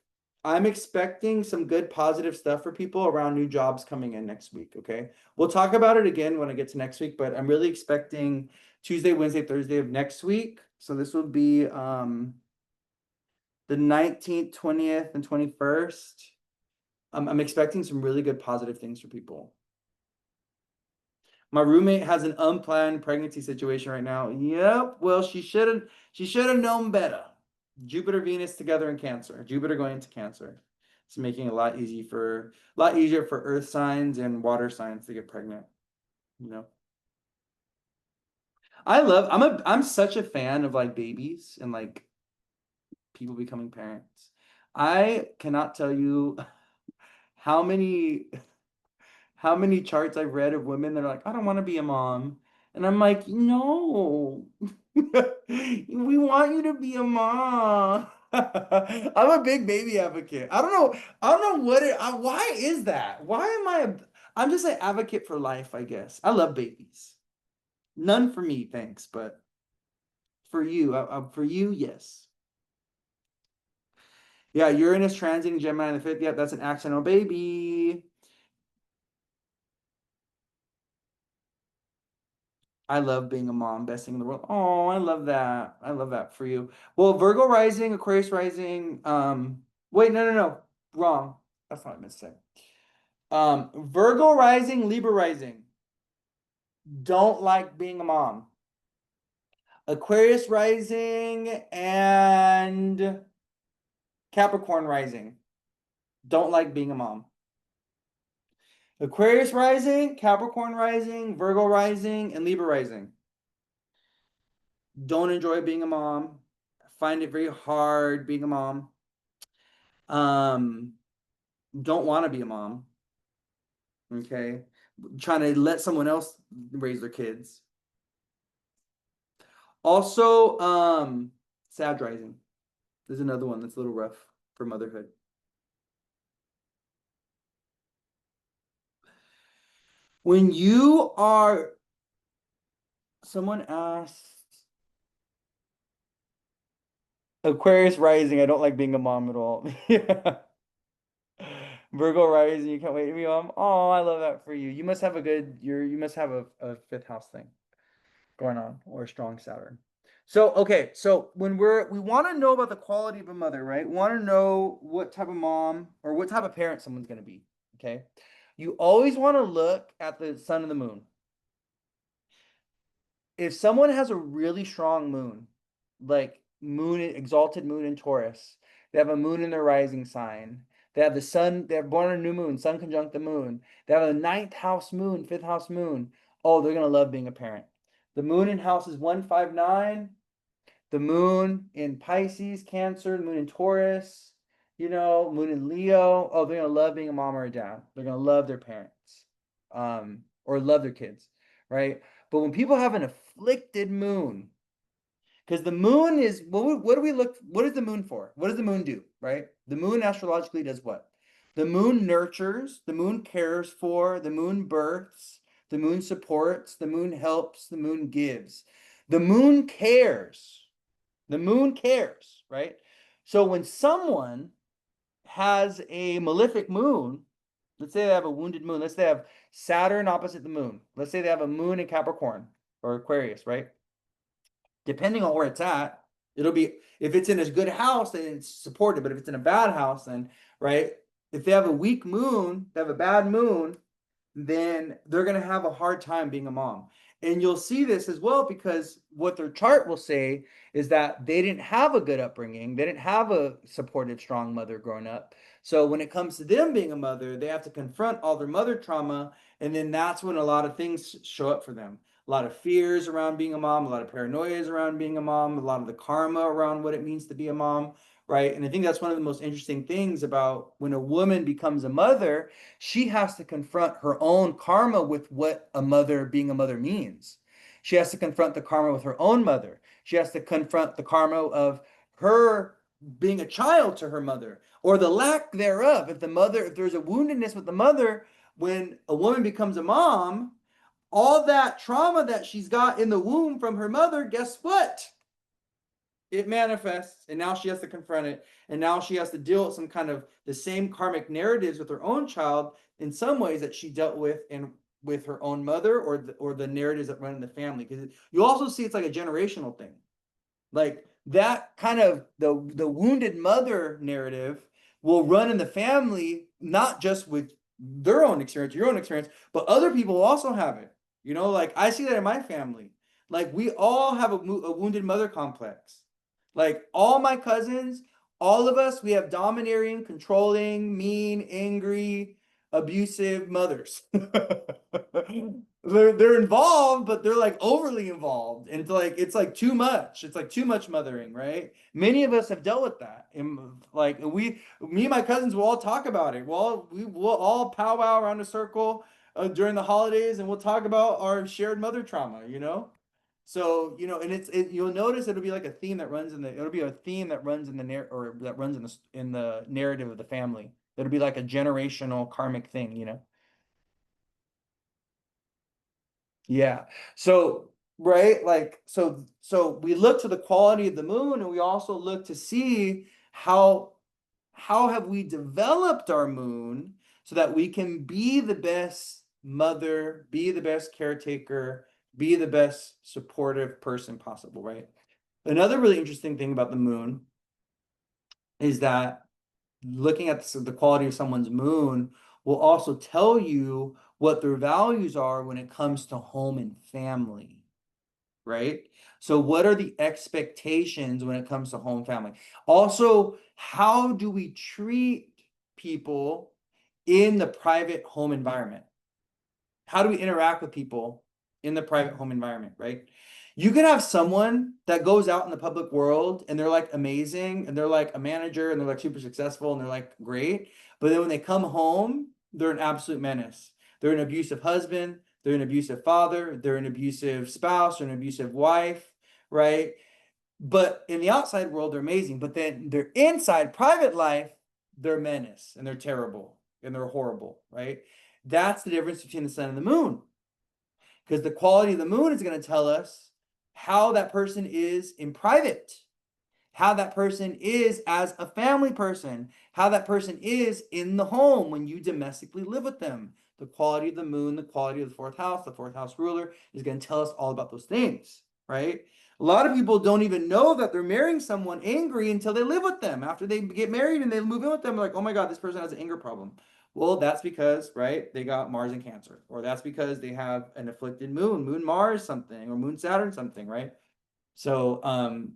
I'm expecting some good positive stuff for people around new jobs coming in next week, okay? We'll talk about it again when I get to next week, but I'm really expecting Tuesday, Wednesday, Thursday of next week. So this will be the 19th, 20th, and 21st. I'm expecting some really good positive things for people. My roommate has an unplanned pregnancy situation right now. Yep. Well, she should have known better. Jupiter, Venus together in Cancer. Jupiter going into Cancer. It's making it a lot easier for earth signs and water signs to get pregnant. You know. I'm such a fan of like babies and like people becoming parents. I cannot tell you how many how many charts I've read of women that are like, I don't want to be a mom. And I'm like, no, we want you to be a mom. I'm a big baby advocate. I don't know why is that? Why am I'm just an advocate for life, I guess. I love babies. None for me, thanks, but for you, yes. Yeah, Uranus transiting Gemini in the fifth. Yeah, that's an accidental baby. I love being a mom, best thing in the world. Oh, I love that. I love that for you. Well, Virgo rising, Aquarius rising. Wait, no. Wrong. That's not what I meant to say. Virgo rising, Libra rising. Don't like being a mom. Aquarius rising and Capricorn rising. Don't like being a mom. Aquarius rising, Capricorn rising, Virgo rising, and Libra rising. Don't enjoy being a mom. Find it very hard being a mom. Um, don't want to be a mom. Okay. Trying to let someone else raise their kids. Also, Sag rising. There's another one that's a little rough for motherhood. When you are, someone asked, Aquarius rising, I don't like being a mom at all. Yeah. Virgo rising, you can't wait to be a mom. Oh, I love that for you. You must have you must have a fifth house thing going on or a strong Saturn. So, okay, so when we want to know about the quality of a mother, right? We want to know what type of mom or what type of parent someone's going to be, okay? You always want to look at the sun and the moon. If someone has a really strong moon, like exalted moon in Taurus, they have a moon in their rising sign. They have the sun, they're born on a new moon, sun conjunct the moon. They have a ninth house moon, fifth house moon. Oh, they're gonna love being a parent. The moon in houses 159, the moon in Pisces, Cancer, the moon in Taurus, moon in Leo. Oh, they're gonna love being a mom or a dad. They're gonna love their parents, or love their kids, right? But when people have an afflicted moon, because the moon is what do we look? What is the moon for? What does the moon do? Right? The moon astrologically does what? The moon nurtures. The moon cares for. The moon births. The moon supports. The moon helps. The moon gives. The moon cares. The moon cares, right? So when someone has a malefic moon, let's say they have a wounded moon, let's say they have Saturn opposite the moon, let's say they have a moon in Capricorn or Aquarius, right? Depending on where it's at, it'll be, if it's in a good house, then it's supported. But if it's in a bad house, then, right, if they have a weak moon, they have a bad moon, then they're going to have a hard time being a mom. And you'll see this as well because what their chart will say is that they didn't have a good upbringing. They didn't have a supportive, strong mother growing up. So when it comes to them being a mother, they have to confront all their mother trauma. And then that's when a lot of things show up for them. A lot of fears around being a mom, a lot of paranoias around being a mom, a lot of the karma around what it means to be a mom, right? And I think that's one of the most interesting things about when a woman becomes a mother, she has to confront her own karma with what being a mother means. She has to confront the karma with her own mother. She has to confront the karma of her being a child to her mother or the lack thereof. If there's a woundedness with the mother, when a woman becomes a mom, all that trauma that she's got in the womb from her mother, guess what? It manifests, and now she has to confront it, and now she has to deal with some kind of the same karmic narratives with her own child in some ways that she dealt with with her own mother or the narratives that run in the family. Because you also see it's like a generational thing, like that kind of the wounded mother narrative will run in the family, not just with their own experience, your own experience, but other people will also have it. You know, like I see that in my family. Like we all have a wounded mother complex. Like all my cousins, all of us, we have domineering, controlling, mean, angry, abusive mothers. They're involved, but they're like overly involved. And it's like too much. It's like too much mothering, right? Many of us have dealt with that. And like me and my cousins will all talk about it. We will all powwow around a circle during the holidays, and we'll talk about our shared mother trauma, you know? So, you know, and you'll notice it'll be like a theme that runs in the it'll be a theme that runs in the or that runs in the narrative of the family. It'll be like a generational karmic thing, you know? Yeah. So, right, like so we look to the quality of the moon, and we also look to see how have we developed our moon so that we can be the best mother, be the best caretaker, be the best supportive person possible, right? Another really interesting thing about the moon is that looking at the quality of someone's moon will also tell you what their values are when it comes to home and family, right? So what are the expectations when it comes to home family? Also, how do we treat people in the private home environment? How do we interact with people in the private home environment, right? You can have someone that goes out in the public world and they're like amazing and they're like a manager and they're like super successful and they're like great. But then when they come home, they're an absolute menace. They're an abusive husband, they're an abusive father, they're an abusive spouse or an abusive wife, right? But in the outside world, they're amazing. But then their inside private life, they're a menace and they're terrible and they're horrible, right? That's the difference between the sun and the moon. Because the quality of the moon is going to tell us how that person is in private, how that person is as a family person, how that person is in the home when you domestically live with them. The quality of the moon, the quality of the fourth house ruler is going to tell us all about those things, right? A lot of people don't even know that they're marrying someone angry until they live with them. After they get married and they move in with them, they're like, oh my God, this person has an anger problem. Well, that's because, right, they got Mars in Cancer, or that's because they have an afflicted moon, moon Mars something, or moon Saturn something, right? So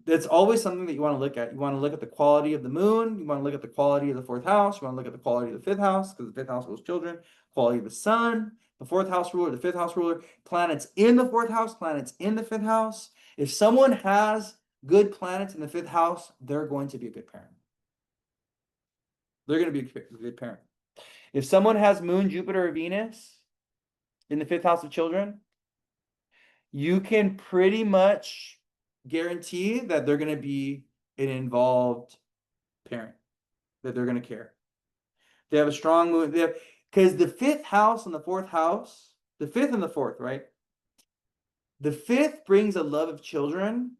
that's always something that you want to look at. You want to look at the quality of the moon. You want to look at the quality of the fourth house. You want to look at the quality of the fifth house because the fifth house rules children. Quality of the sun, the fourth house ruler, the fifth house ruler, planets in the fourth house, planets in the fifth house. If someone has good planets in the fifth house, they're going to be a good parent. They're going to be a good parent. If someone has moon, Jupiter, or Venus in the fifth house of children, you can pretty much guarantee that they're going to be an involved parent, that they're going to care. They have a strong mood. Because the fifth house and the fourth house, the fifth and the fourth, right? The fifth brings a love of children,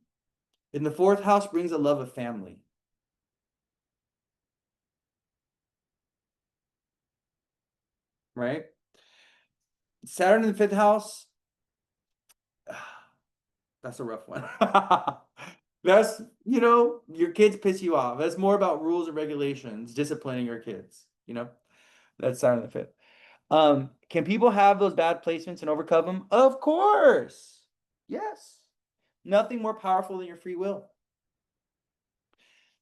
and the fourth house brings a love of family. Right? Saturn in the fifth house, that's a rough one. That's, you know, your kids piss you off. That's more about rules and regulations, disciplining your kids, you know? That's Saturn in the fifth. Can people have those bad placements and overcome them? Of course. Yes. Nothing more powerful than your free will.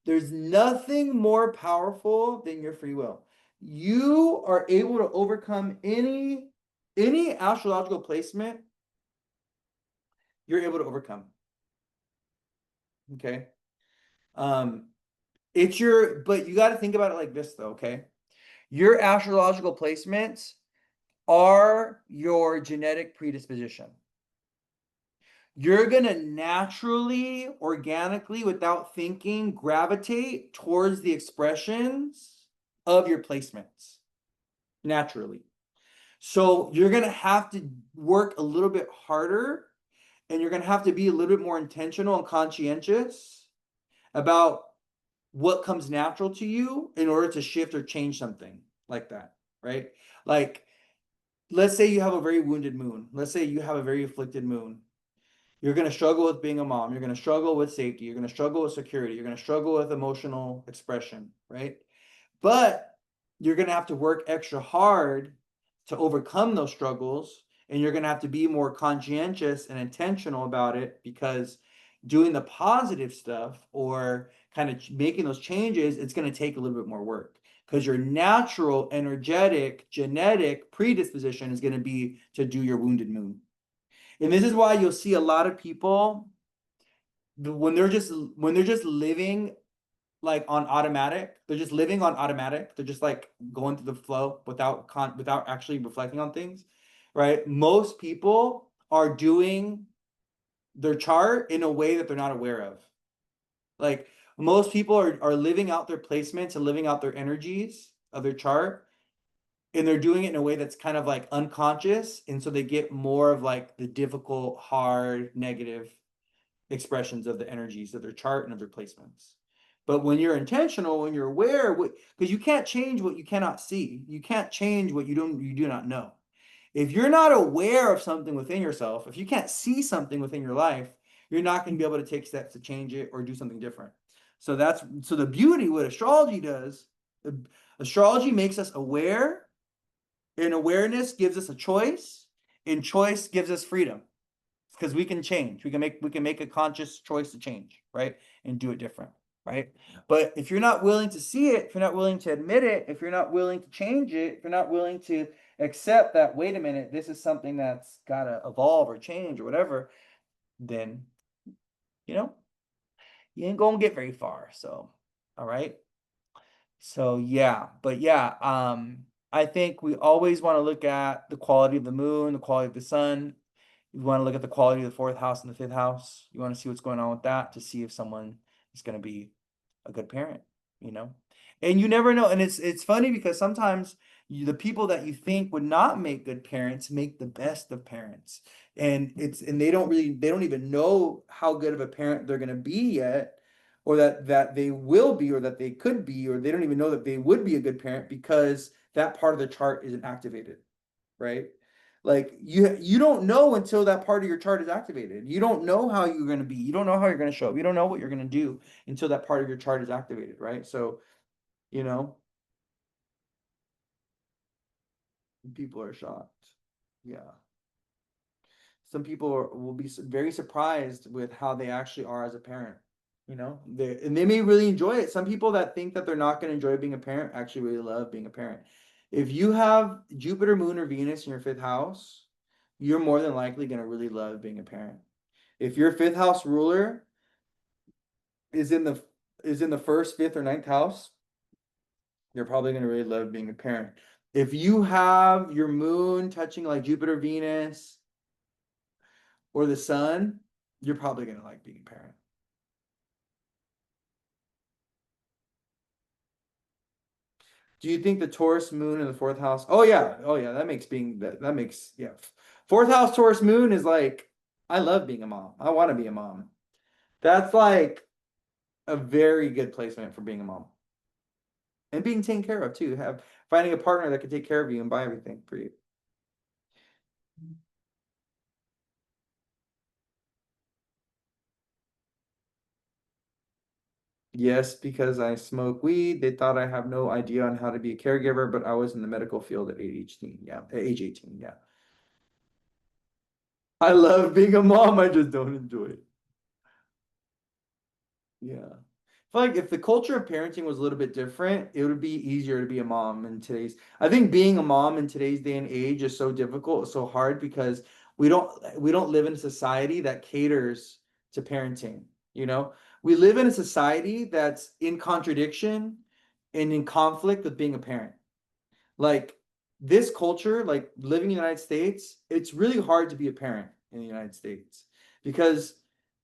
There's nothing more powerful than your free will. You are able to overcome any astrological placement, you're able to overcome. Okay. But you got to think about it like this though, okay? Your astrological placements are your genetic predisposition. You're going to naturally, organically, without thinking, gravitate towards the expressions of your placements naturally. So you're going to have to work a little bit harder and you're going to have to be a little bit more intentional and conscientious about what comes natural to you in order to shift or change something like that, right? Like, let's say you have a very wounded moon. Let's say you have a very afflicted moon. You're going to struggle with being a mom. You're going to struggle with safety. You're going to struggle with security. You're going to struggle with emotional expression, right? But you're going to have to work extra hard to overcome those struggles and you're going to have to be more conscientious and intentional about it, because doing the positive stuff or kind of making those changes, it's going to take a little bit more work, because your natural energetic genetic predisposition is going to be to do your wounded moon. And this is why you'll see a lot of people when they're just living like on automatic, they're just living on automatic, they're just like going through the flow without actually reflecting on things, right? Most people are doing their chart in a way that they're not aware of. Like most people are living out their placements and living out their energies of their chart, and they're doing it in a way that's kind of like unconscious, and so they get more of like the difficult, hard, negative expressions of the energies of their chart and of their placements. But when you're intentional, when you're aware, because you can't change what you cannot see, you can't change what you do not know. If you're not aware of something within yourself, if you can't see something within your life, you're not going to be able to take steps to change it or do something different. So the beauty what astrology does. Astrology makes us aware, and awareness gives us a choice, and choice gives us freedom, because we can change. We can make a conscious choice to change, right? And do it different, right? But if you're not willing to see it, if you're not willing to admit it, if you're not willing to change it, if you're not willing to accept that, wait a minute, this is something that's got to evolve or change or whatever, then, you know, you ain't gonna get very far. So, all right. So yeah, but yeah, I think we always want to look at the quality of the moon, the quality of the sun. You want to look at the quality of the fourth house and the fifth house. You want to see what's going on with that to see if someone is going to be a good parent, you know? And you never know. And it's funny because sometimes the people that you think would not make good parents make the best of parents. And they don't even know how good of a parent they're going to be yet, or that they will be, or that they could be, or they don't even know that they would be a good parent because that part of the chart isn't activated, right? Like you don't know until that part of your chart is activated. You don't know how you're going to be. You don't know how you're going to show up. You don't know what you're going to do until that part of your chart is activated, right? So, you know, people are shocked. Yeah. Some people will be very surprised with how they actually are as a parent. You know, they may really enjoy it. Some people that think that they're not going to enjoy being a parent actually really love being a parent. If you have Jupiter, Moon, or Venus in your fifth house, you're more than likely going to really love being a parent. If your fifth house ruler is in the first, fifth, or ninth house, you're probably going to really love being a parent. If you have your moon touching like Jupiter, Venus, or the sun, you're probably going to like being a parent. Do you think the Taurus moon in the fourth house? Oh yeah. Oh yeah. That makes, yeah. Fourth house Taurus moon is like, I love being a mom. I want to be a mom. That's like a very good placement for being a mom. And being taken care of too. Finding a partner that can take care of you and buy everything for you. Yes, because I smoke weed. They thought I have no idea on how to be a caregiver, but I was in the medical field at age 18. Yeah, at age 18. Yeah. I love being a mom. I just don't enjoy it. Yeah. I feel like if the culture of parenting was a little bit different, it would be easier to be a mom in today's. I think being a mom in today's day and age is so difficult, so hard, because we don't live in a society that caters to parenting, you know? We live in a society that's in contradiction and in conflict with being a parent. Like this culture, like living in the United States, it's really hard to be a parent in the United States, because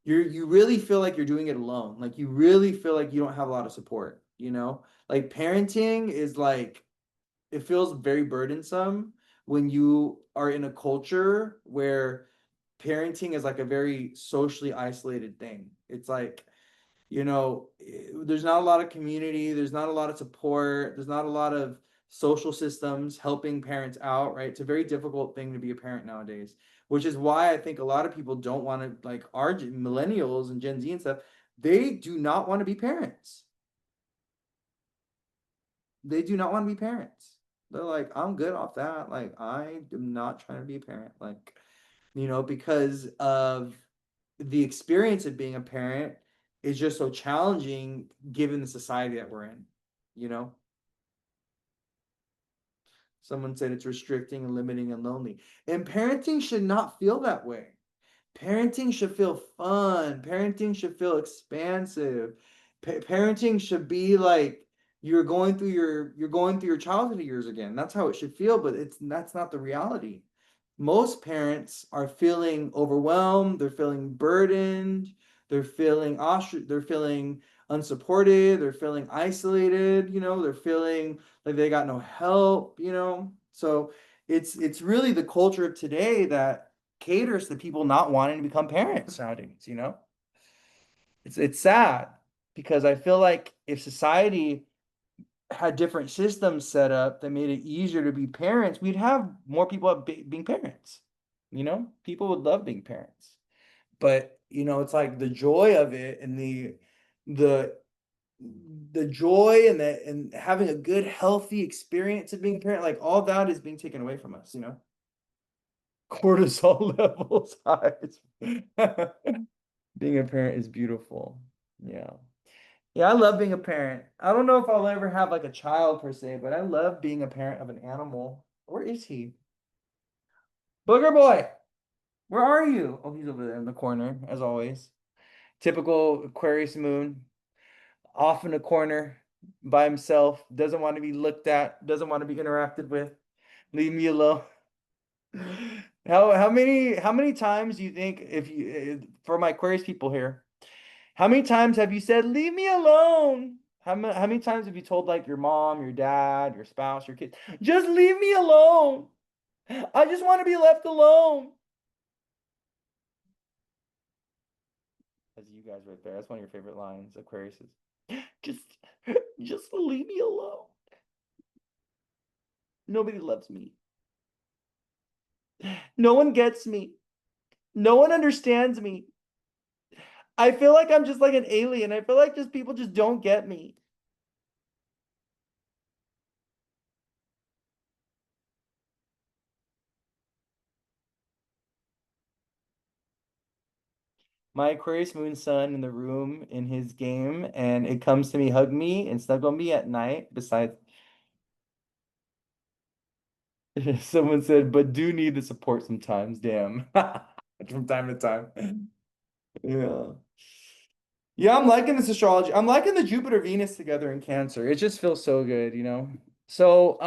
you really feel like you're doing it alone. Like you really feel like you don't have a lot of support, you know? Like parenting is like, it feels very burdensome when you are in a culture where parenting is like a very socially isolated thing. It's like, there's not a lot of community, there's not a lot of support, there's not a lot of social systems helping parents out, right? It's a very difficult thing to be a parent nowadays, which is why I think a lot of people don't want to, like our millennials and Gen Z and stuff, they do not want to be parents. They do not want to be parents. They're like, I'm good off that. Like, I am not trying to be a parent. Like, because of the experience of being a parent is just so challenging given the society that we're in, you know? Someone said it's restricting and limiting and lonely. And parenting should not feel that way. Parenting should feel fun. Parenting should feel expansive. Parenting should be like you're going through your childhood years again. That's how it should feel, but that's not the reality. Most parents are feeling overwhelmed, they're feeling burdened, they're feeling unsupported, they're feeling isolated, they're feeling like they got no help. So it's really the culture of today that caters to people not wanting to become parents nowadays. It's sad because I feel like if society had different systems set up that made it easier to be parents, we'd have more people being parents. People would love being parents. But it's like the joy of it and the the joy and having a good, healthy experience of being a parent, like all that is being taken away from us. Cortisol levels high. Being a parent is beautiful. Yeah. Yeah, I love being a parent. I don't know if I'll ever have like a child per se, but I love being a parent of an animal. Where is he? Booger boy, where are you? Oh, he's over there in the corner, as always. Typical Aquarius moon, off in the corner by himself, doesn't want to be looked at, doesn't want to be interacted with. Leave me alone. How many times do you think if you for my Aquarius people here, how many times have you said, leave me alone? How many times have you told like your mom, your dad, your spouse, your kids, just leave me alone? I just want to be left alone. That's you guys right there. That's one of your favorite lines, Aquarius is. Just just leave me alone. Nobody loves me. No one gets me. No one understands me. I feel like I'm just like an alien. I feel like just people just don't get me. My Aquarius moon sun in the room in his game, and it comes to me, hug me, and snuggle me at night. Besides, someone said, but do need the support sometimes. Damn, from time to time. Yeah. Yeah, I'm liking this astrology. I'm liking the Jupiter Venus together in Cancer. It just feels so good. So,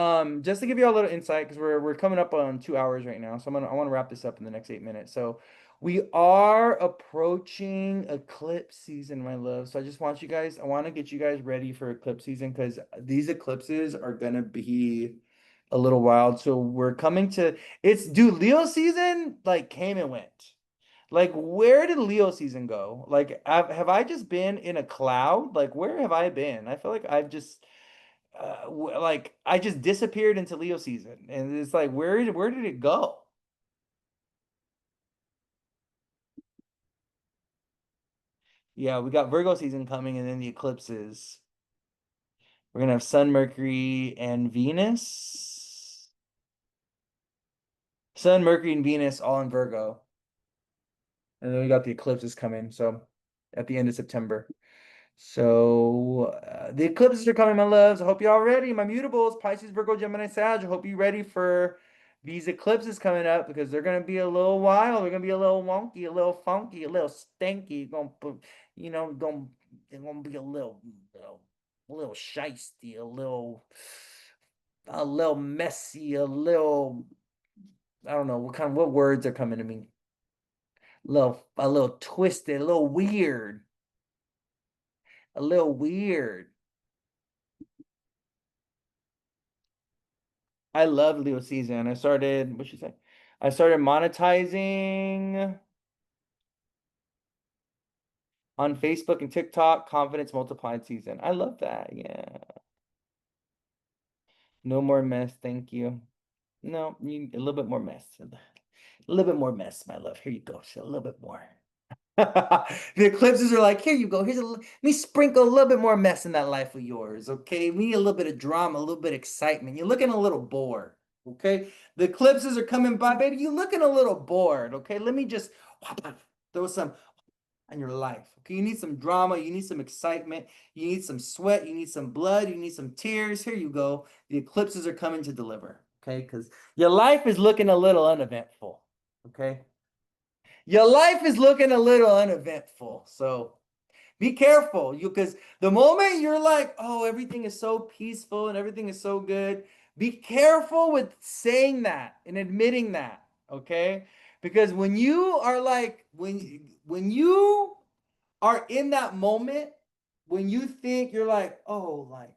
just to give you all a little insight, because we're coming up on 2 hours right now, so I want to wrap this up in the next 8 minutes. So, we are approaching eclipse season, my love. So, I want to get you guys ready for eclipse season because these eclipses are gonna be a little wild. So, we're coming to dude, Leo season like came and went. Like, where did Leo season go? Like, have I just been in a cloud? Like, where have I been? I feel like like I just disappeared into Leo season, and it's like, where did it go? Yeah, we got Virgo season coming, and then the eclipses. We're gonna have Sun, Mercury, and Venus. Sun, Mercury, and Venus all in Virgo, and then we got the eclipses coming. So, at the end of September. So the eclipses are coming, my loves. I hope y'all ready. My mutables, Pisces, Virgo, Gemini, Sag. I hope you ready for these eclipses coming up because they're gonna be a little wild. They're gonna be a little wonky, a little funky, a little stinky. They're gonna be a little shisty, a little messy, I don't know what words are coming to me. A little twisted, a little weird. I love Leo season. What she say? I started monetizing on Facebook and TikTok, confidence multiplied season. I love that. Yeah. No more mess. Thank you. No, a little bit more mess. A little bit more mess, my love. Here you go. So a little bit more. The eclipses are like, here you go. Let me sprinkle a little bit more mess in that life of yours. Okay. We need a little bit of drama, a little bit of excitement. You're looking a little bored. Okay. The eclipses are coming by, baby. You're looking a little bored. Okay. Let me just throw some on your life. Okay. You need some drama. You need some excitement. You need some sweat. You need some blood. You need some tears. Here you go. The eclipses are coming to deliver. Okay. Because your life is looking a little uneventful. Okay. Your life is looking a little uneventful. So be careful. Because the moment you're like, oh, everything is so peaceful and everything is so good, be careful with saying that and admitting that. Okay. Because when you are like, when you are in that moment, when you think you're like, oh, like,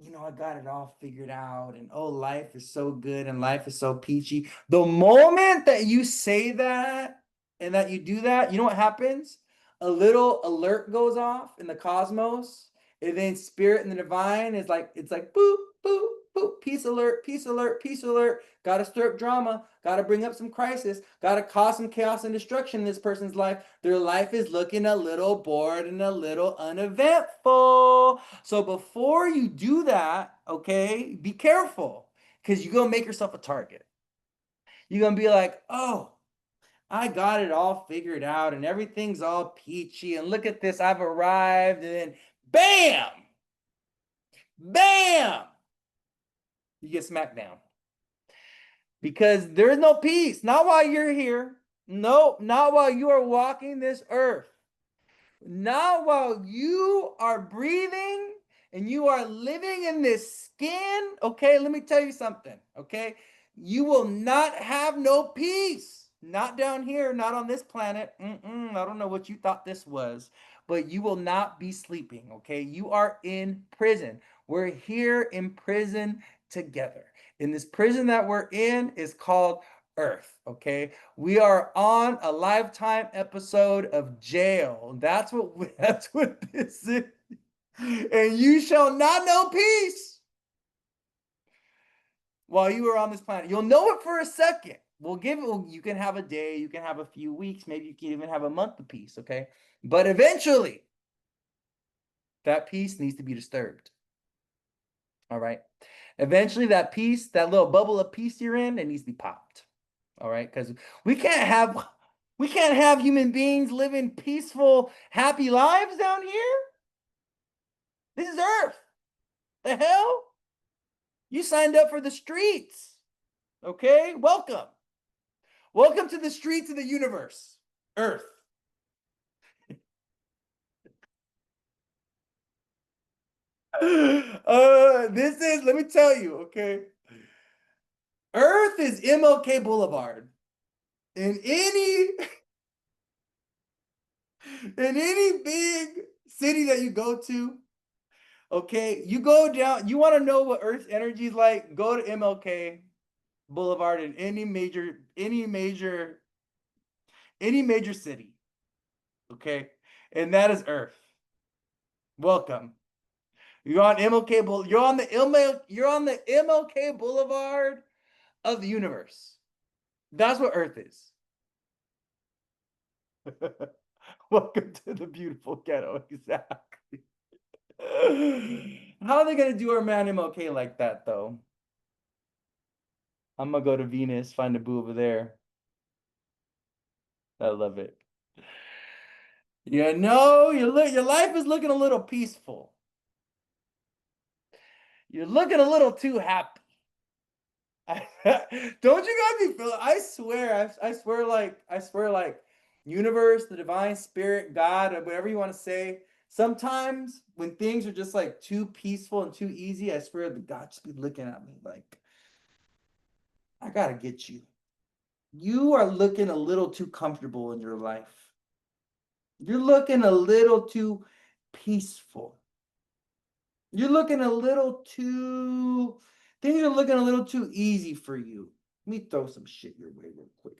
I got it all figured out, and oh, life is so good and life is so peachy. The moment that you say that and that you do that, you know what happens? A little alert goes off in the cosmos, and then spirit and the divine is like, it's like boop, boop, boop, peace alert, peace alert, peace alert. Gotta stir up drama, gotta bring up some crisis, gotta cause some chaos and destruction in this person's life. Their life is looking a little bored and a little uneventful. So before you do that, okay, be careful, because you're gonna make yourself a target. You're gonna be like, oh, I got it all figured out and everything's all peachy, and look at this, I've arrived, and then bam, bam, you get smacked down. Because there's no peace, not while you're here. No, not while you are walking this earth. Not while you are breathing and you are living in this skin. Okay, let me tell you something. Okay, you will not have no peace. Not down here, not on this planet. I don't know what you thought this was, but you will not be sleeping. Okay, you are in prison. We're here in prison together. In this prison that we're in is called Earth. Okay, we are on a lifetime episode of jail. That's what this is. And you shall not know peace while you are on this planet. You'll know it for a second. You can have a day, you can have a few weeks, maybe you can even have a month of peace, okay? But eventually, that peace needs to be disturbed. All right. Eventually, that peace, that little bubble of peace you're in, it needs to be popped. All right, because we can't have human beings living peaceful, happy lives down here. This is Earth. The hell? You signed up for the streets. Okay? Welcome. Welcome to the streets of the universe. Earth. Let me tell you, okay? Earth is MLK Boulevard. In any in any big city that you go to, okay, you go down, you want to know what Earth's energy is like, go to MLK Boulevard in any major city. Okay. And that is Earth. Welcome. You're on MLK you're on the MLK Boulevard of the universe. That's what Earth is. Welcome to the beautiful ghetto. Exactly. How are they gonna do our man MLK like that though? I'm gonna go to Venus, find a boo over there. I love it. Your life is looking a little peaceful. You're looking a little too happy. Don't you guys be feeling? I swear, like, universe, the divine spirit, God, or whatever you want to say. Sometimes when things are just like too peaceful and too easy, I swear the God just be looking at me like, I gotta get you. You are looking a little too comfortable in your life. You're looking a little too peaceful. You're looking a little too, things are looking a little too easy for you. Let me throw some shit your way real quick.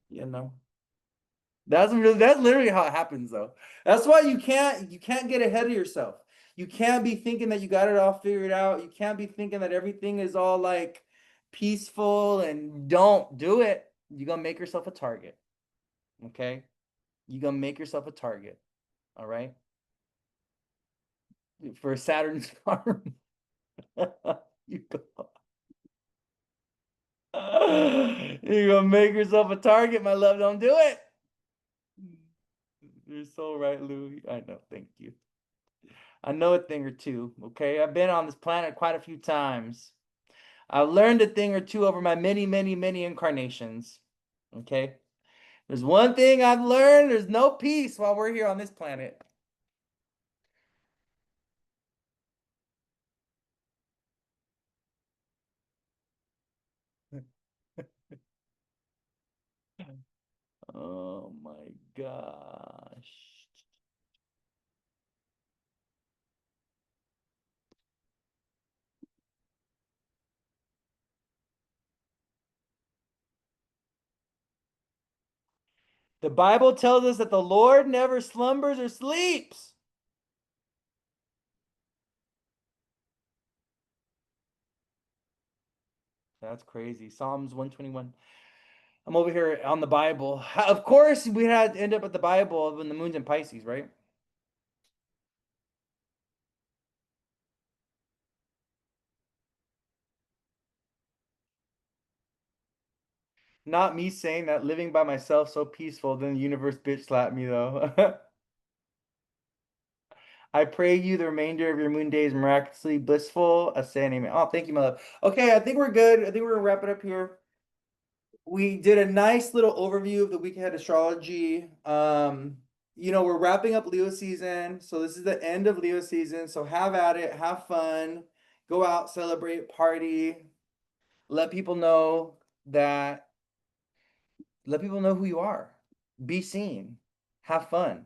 You know, that's literally how it happens though. That's why you can't get ahead of yourself. You can't be thinking that you got it all figured out. You can't be thinking that everything is all like peaceful, and don't do it. You're gonna make yourself a target. Okay? You're gonna make yourself a target. All right? For Saturn's farm. you go. You're gonna make yourself a target, my love. Don't do it. You're so right, Louie. I know. Thank you. I know a thing or two. Okay. I've been on this planet quite a few times. I've learned a thing or two over my many, many, many incarnations. Okay. There's one thing I've learned, there's no peace while we're here on this planet. Oh my gosh. The Bible tells us that the Lord never slumbers or sleeps. That's crazy. Psalms 121. I'm over here on the Bible. Of course, we had to end up with the Bible when the moon's in Pisces, right? Not me saying that living by myself so peaceful, then the universe bitch slapped me though. I pray you the remainder of your moon days miraculously blissful. I say amen. Oh, thank you, my love. Okay, I think we're good. I think we're gonna wrap it up here. We did a nice little overview of the week ahead astrology. We're wrapping up Leo season, so this is the end of Leo season. So have at it, have fun, go out, celebrate, party, let people know that let people know who you are. Be seen, have fun,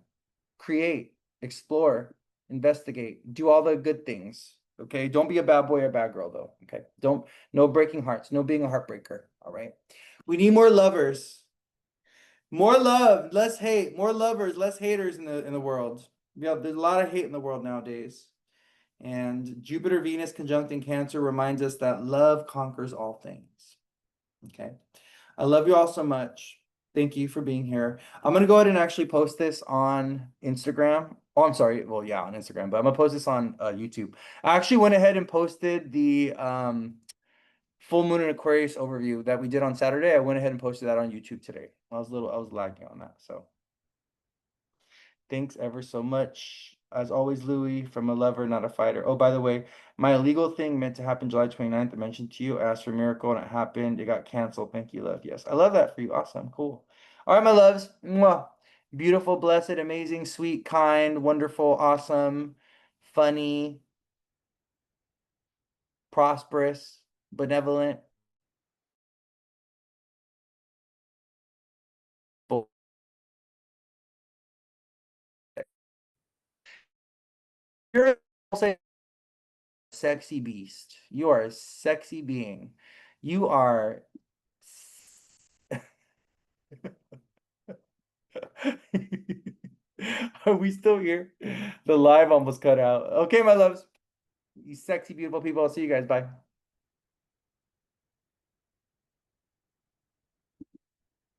create, explore, investigate, do all the good things. Okay. Don't be a bad boy or a bad girl, though. Okay. Don't, no breaking hearts, no being a heartbreaker. All right. We need more lovers, more love, less hate, more lovers, less haters in the world. Yeah, there's a lot of hate in the world nowadays. And Jupiter Venus conjunct in Cancer reminds us that love conquers all things. Okay. I love you all so much. Thank you for being here. I'm gonna go ahead and actually post this on Instagram. Oh, I'm sorry. Well, yeah, on Instagram, but I'm gonna post this on YouTube. I actually went ahead and posted the full moon and Aquarius overview that we did on Saturday. I went ahead and posted that on YouTube today. I was lagging on that, so. Thanks ever so much. As always, Louie, from a lover, not a fighter. Oh, by the way, my illegal thing meant to happen July 29th. I mentioned to you, asked for a miracle, and it happened. It got canceled. Thank you, love. Yes, I love that for you. Awesome. Cool. All right, my loves. Mwah. Beautiful, blessed, amazing, sweet, kind, wonderful, awesome, funny, prosperous, benevolent. You're a sexy beast. You are a sexy being. You are. Are we still here? The live almost cut out. Okay, my loves. You sexy, beautiful people. I'll see you guys. Bye.